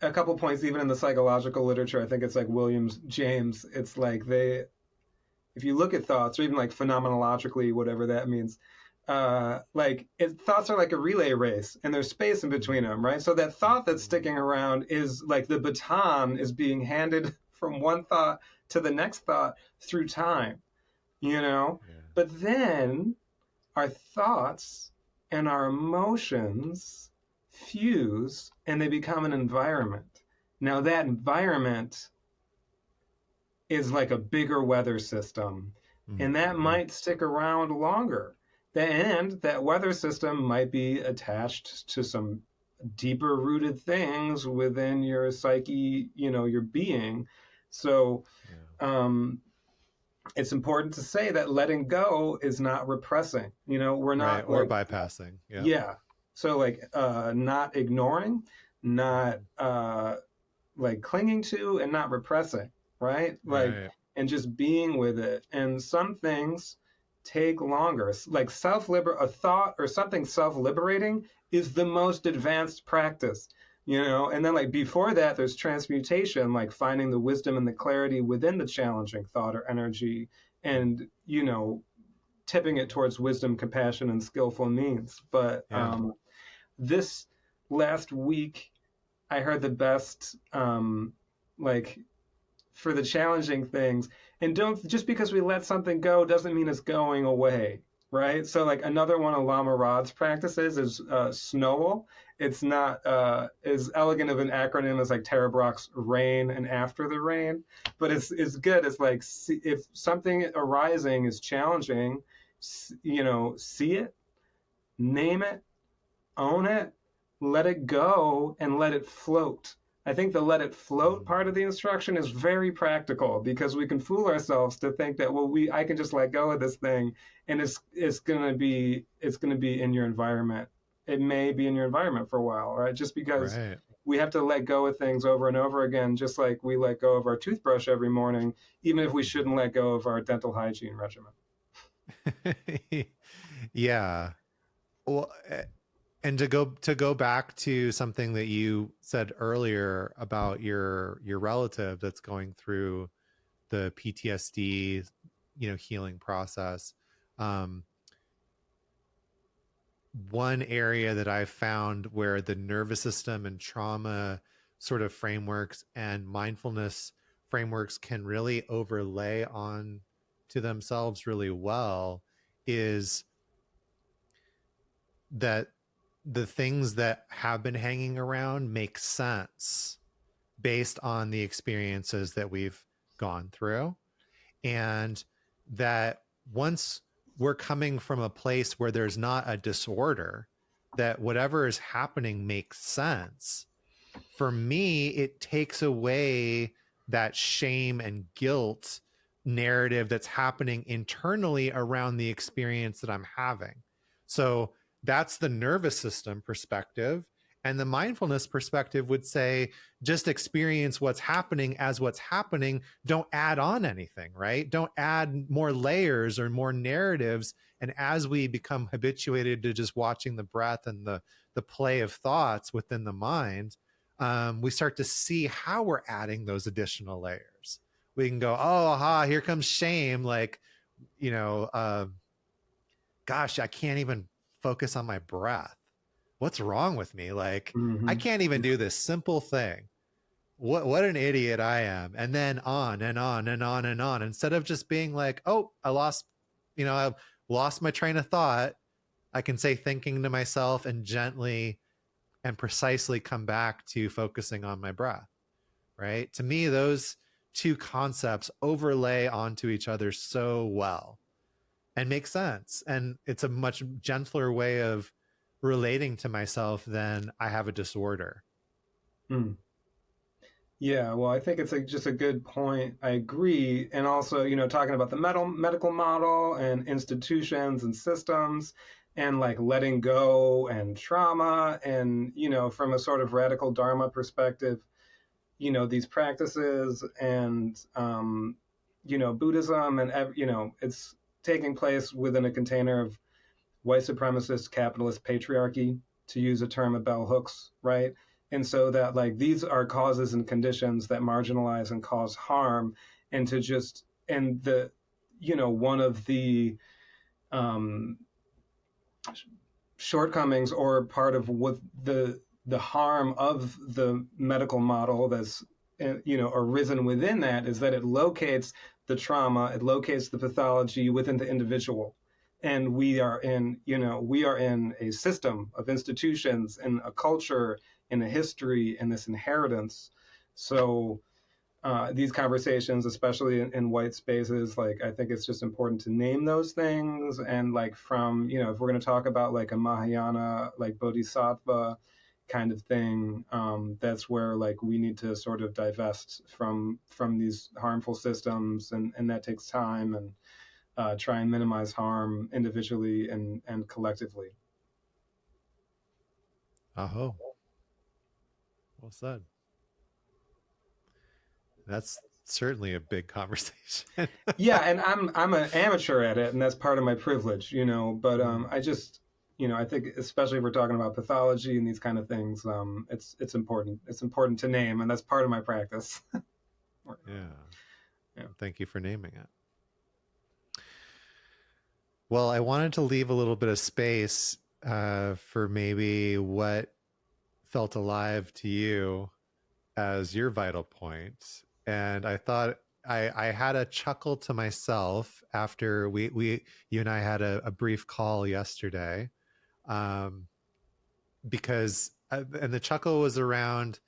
a couple points, even in the psychological literature, I think it's like Williams James. It's like if you look at thoughts, or even like phenomenologically, whatever that means, thoughts are like a relay race, and there's space in between them, right? So that thought that's sticking around is like the baton is being handed from one thought to the next thought through time, you know. Yeah. But then our thoughts and our emotions fuse, and they become an environment. Now that environment is like a bigger weather system, and that might stick around longer. And that weather system might be attached to some deeper rooted things within your psyche, your being. So it's important to say that letting go is not repressing. We're not or bypassing. Yeah. So like not ignoring, not like clinging to, and not repressing, right? And just being with it. And some things take longer. Like a thought or something self-liberating is the most advanced practice, and then like before that, there's transmutation, like finding the wisdom and the clarity within the challenging thought or energy, and, tipping it towards wisdom, compassion, and skillful means. But this last week, I heard the best, like for the challenging things. And just because we let something go doesn't mean it's going away, right? So like another one of Lama Rod's practices is snowal. It's not as elegant of an acronym as like Tara Brach's rain and after the rain, but it's good. It's like, if something arising is challenging, see it, name it, own it, let it go, and let it float. I think the let it float part of the instruction is very practical, because we can fool ourselves to think that, I can just let go of this thing, and it's gonna be in your environment. It may be in your environment for a while, right? Just because we have to let go of things over and over again, just like we let go of our toothbrush every morning, even if we shouldn't let go of our dental hygiene regimen. Yeah. Well, and to go back to something that you said earlier about your relative that's going through the PTSD, healing process. One area that I've found where the nervous system and trauma sort of frameworks and mindfulness frameworks can really overlay on to themselves really well is that the things that have been hanging around make sense based on the experiences that we've gone through. And that once we're coming from a place where there's not a disorder, that whatever is happening makes sense. For me, it takes away that shame and guilt narrative that's happening internally around the experience that I'm having. So that's the nervous system perspective. And the mindfulness perspective would say, just experience what's happening as what's happening. Don't add on anything, right? Don't add more layers or more narratives. And as we become habituated to just watching the breath and the play of thoughts within the mind, we start to see how we're adding those additional layers. We can go, oh, aha, here comes shame. Like, gosh, I can't even focus on my breath. What's wrong with me? Like, I can't even do this simple thing. What an idiot I am. And then on and on and on and on. Instead of just being like, oh, I lost my train of thought, I can say, thinking to myself, and gently and precisely come back to focusing on my breath, right? To me, those two concepts overlay onto each other so well and make sense. And it's a much gentler way of relating to myself than I have a disorder. Yeah, well, I think it's just a good point. I agree. And also, talking about the medical model and institutions and systems, and like letting go and trauma, and, from a sort of radical Dharma perspective, these practices and, Buddhism, and, it's taking place within a container of white supremacist capitalist patriarchy, to use a term of bell hooks, right? And so that like these are causes and conditions that marginalize and cause harm, and to just, and the, one of the um, shortcomings or part of what the harm of the medical model that's arisen within that is that it locates the trauma, it locates the pathology within the individual. And we are in a system of institutions and a culture and a history and this inheritance. So these conversations, especially in white spaces, like I think it's just important to name those things. And like from, if we're going to talk about like a Mahayana, like bodhisattva kind of thing, that's where like we need to sort of divest from these harmful systems, and that takes time, and try and minimize harm individually and collectively. Oh, well said. That's certainly a big conversation. Yeah, and I'm an amateur at it, and that's part of my privilege, But I just, I think especially if we're talking about pathology and these kind of things, it's important. It's important to name, and that's part of my practice. Yeah. Thank you for naming it. Well, I wanted to leave a little bit of space for maybe what felt alive to you as your vital point. And I thought I had a chuckle to myself after you and I had a brief call yesterday, because and the chuckle was around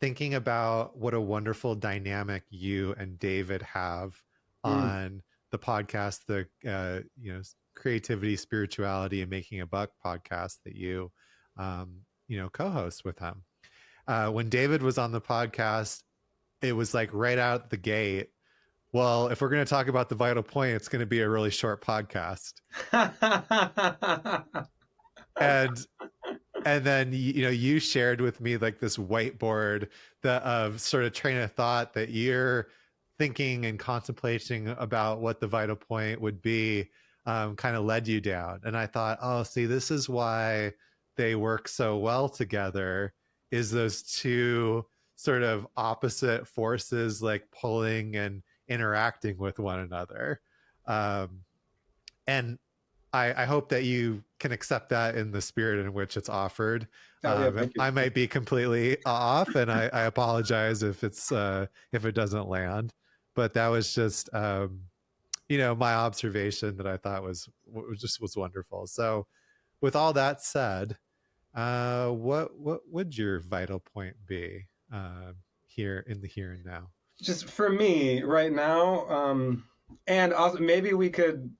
thinking about what a wonderful dynamic you and David have on the podcast, the creativity, spirituality, and making a buck podcast that you co-host with him. When David was on the podcast, it was like right out the gate, well, if we're going to talk about the vital point, it's going to be a really short podcast. and then you shared with me like this whiteboard of sort of train of thought that you're thinking and contemplating about what the vital point would be, kind of led you down. And I thought, oh, see, this is why they work so well together, is those two sort of opposite forces like pulling and interacting with one another. And I hope that you can accept that in the spirit in which it's offered. I might be completely off, and I apologize if it doesn't land. But that was just my observation that I thought was wonderful. So, with all that said, what would your vital point be here in the here and now? Just for me right now, and also maybe we could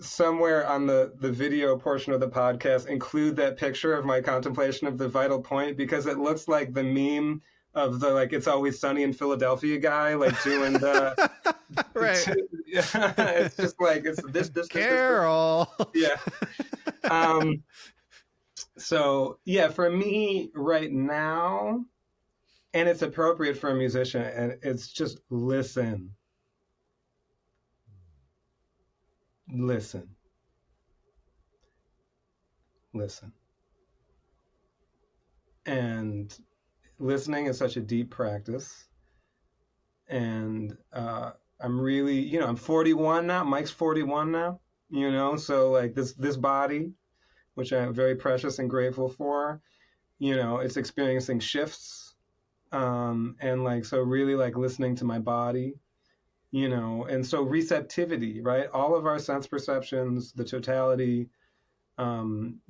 somewhere on the video portion of the podcast include that picture of my contemplation of the vital point, because it looks like the meme of the like It's Always Sunny in Philadelphia guy like doing the right. It's just like it's this Carol. Yeah. So yeah, for me right now, and it's appropriate for a musician, and it's just listen. And listening is such a deep practice. And I'm really, I'm 41 now. Mike's 41 now, so like this body, which I'm very precious and grateful for, it's experiencing shifts. And like, so really like listening to my body, and so receptivity, right? All of our sense perceptions, the totality, listen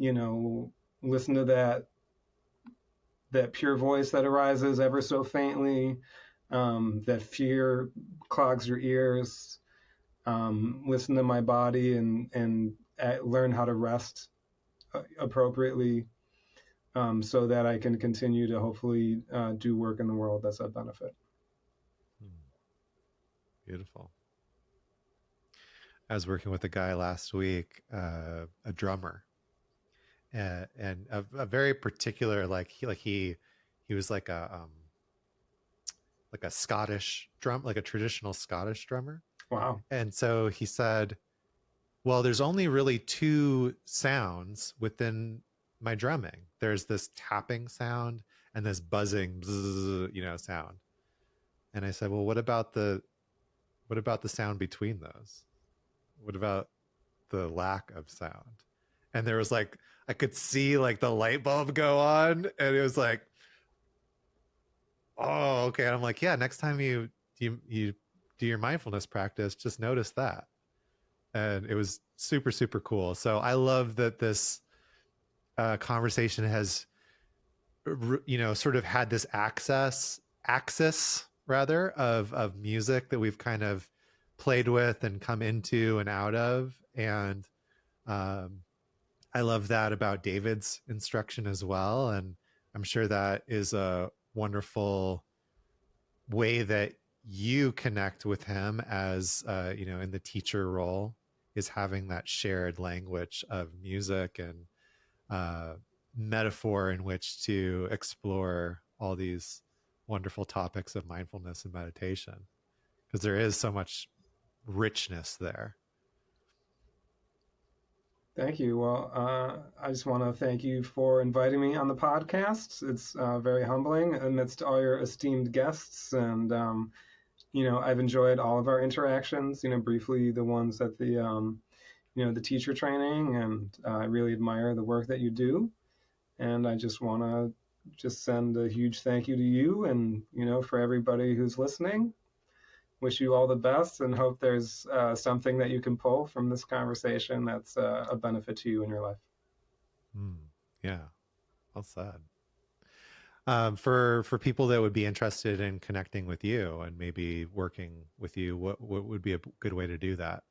to that pure voice that arises ever so faintly, that fear clogs your ears, listen to my body and learn how to rest appropriately, so that I can continue to hopefully do work in the world that's of benefit. Beautiful. I was working with a guy last week, a drummer, and a very particular, he was like a Scottish like a traditional Scottish drummer. Wow. And so he said, well, there's only really two sounds within my drumming. There's this tapping sound, and this buzzing, bzzz, sound. And I said, well, what about the sound between those? What about the lack of sound? And there was like, I could see like the light bulb go on, and it was like, oh, okay. And I'm like, yeah, next time you do your mindfulness practice, just notice that. And it was super, super cool. So I love that this conversation has, sort of had this axis rather of music that we've kind of played with and come into and out of. And I love that about David's instruction as well. And I'm sure that is a wonderful way that you connect with him as, in the teacher role, is having that shared language of music and metaphor in which to explore all these wonderful topics of mindfulness and meditation, because there is so much richness there. Thank you. Well, I just want to thank you for inviting me on the podcast. It's very humbling amidst all your esteemed guests. And, I've enjoyed all of our interactions, briefly the ones at the, the teacher training. And I really admire the work that you do. And I just want to send a huge thank you to you and, for everybody who's listening. Wish you all the best and hope there's something that you can pull from this conversation that's a benefit to you in your life. Yeah, well said. For people that would be interested in connecting with you and maybe working with you, what would be a good way to do that,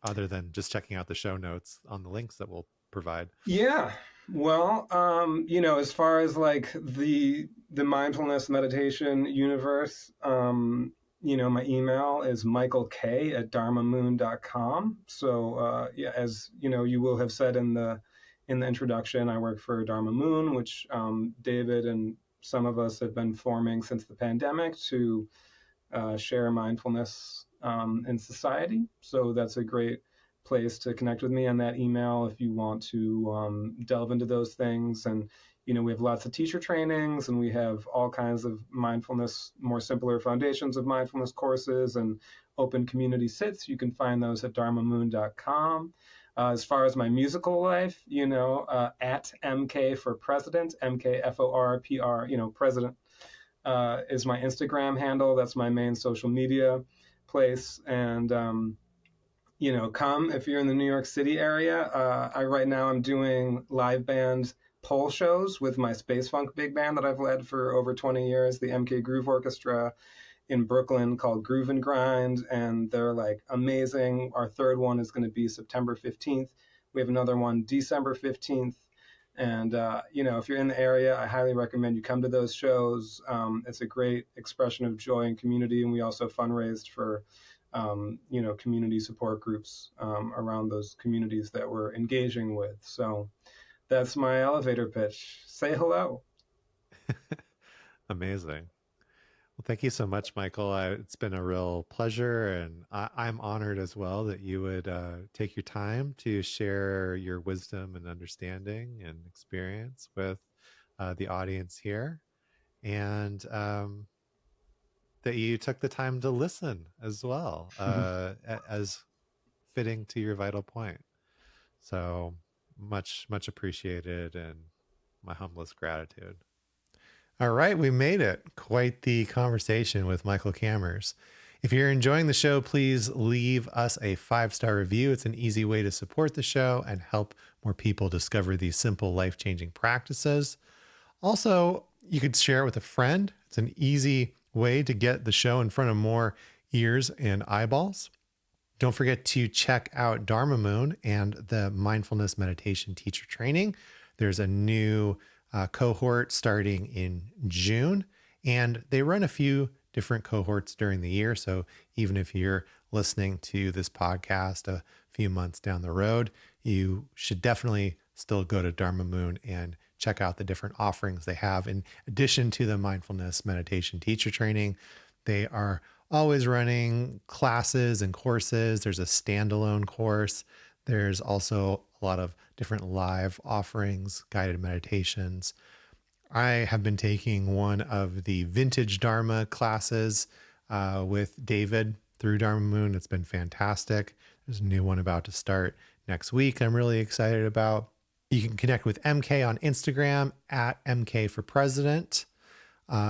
other than just checking out the show notes on the links that we'll provide? Yeah. Well, as far as like the mindfulness meditation universe, my email is michaelk@dharmamoon.com. So, as you will have said in the introduction, I work for Dharma Moon, which David and some of us have been forming since the pandemic to share mindfulness in society. So that's a great place to connect with me on that email if you want to delve into those things. And we have lots of teacher trainings, and we have all kinds of mindfulness, more simpler foundations of mindfulness courses and open community sits. You can find those at dharmamoon.com. As far as my musical life, at MK for President, MKFORPR, President is my Instagram handle. That's my main social media place. And come if you're in the New York City area. Right now I'm doing live band pole shows with my space funk big band that I've led for over 20 years, the MK Groove Orchestra in Brooklyn, called Groove and Grind, and they're like amazing. Our third one is going to be September 15th. We have another one December 15th. And, if you're in the area, I highly recommend you come to those shows. It's a great expression of joy and community. And we also fundraised for community support groups around those communities that we're engaging with. So that's my elevator pitch. Say hello. Amazing. Well, thank you so much, Michael. It's been a real pleasure, and I'm honored as well that you would take your time to share your wisdom and understanding and experience with the audience here, and that you took the time to listen as well, as fitting to your vital point. So much appreciated, and my humblest gratitude. All right, we made it. Quite the conversation with Michael Kammers. If you're enjoying the show, please leave us a 5-star review. It's an easy way to support the show and help more people discover these simple, life-changing practices. Also, you could share it with a friend. It's an easy way to get the show in front of more ears and eyeballs. Don't forget to check out Dharma Moon and the Mindfulness Meditation Teacher Training. There's a new cohort starting in June, and they run a few different cohorts during the year. So even if you're listening to this podcast a few months down the road, you should definitely still go to Dharma Moon and check out the different offerings they have. In addition to the mindfulness meditation teacher training, they are always running classes and courses. There's a standalone course. There's also a lot of different live offerings, guided meditations. I have been taking one of the vintage Dharma classes with David through Dharma Moon. It's been fantastic. There's a new one about to start next week I'm really excited about. You can connect with MK on Instagram at MK for President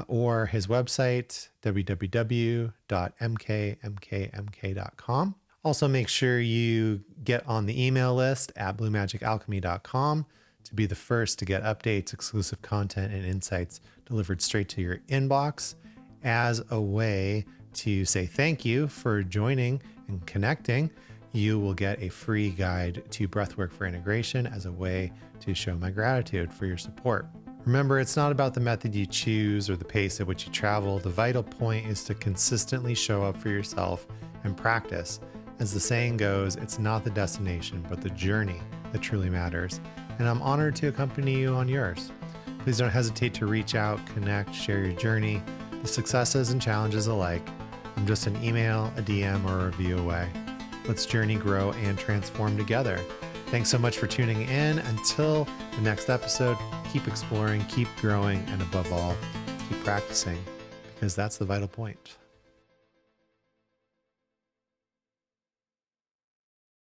or his website, www.mkmkmk.com. Also, make sure you get on the email list at bluemagicalchemy.com to be the first to get updates, exclusive content, and insights delivered straight to your inbox as a way to say thank you for joining and connecting. You will get a free guide to breathwork for integration as a way to show my gratitude for your support. Remember, it's not about the method you choose or the pace at which you travel. The vital point is to consistently show up for yourself and practice. As the saying goes, it's not the destination, but the journey that truly matters. And I'm honored to accompany you on yours. Please don't hesitate to reach out, connect, share your journey, the successes and challenges alike. I'm just an email, a DM, or a review away. Let's journey, grow, and transform together. Thanks so much for tuning in. Until the next episode, keep exploring, keep growing, and above all, keep practicing, because that's the vital point.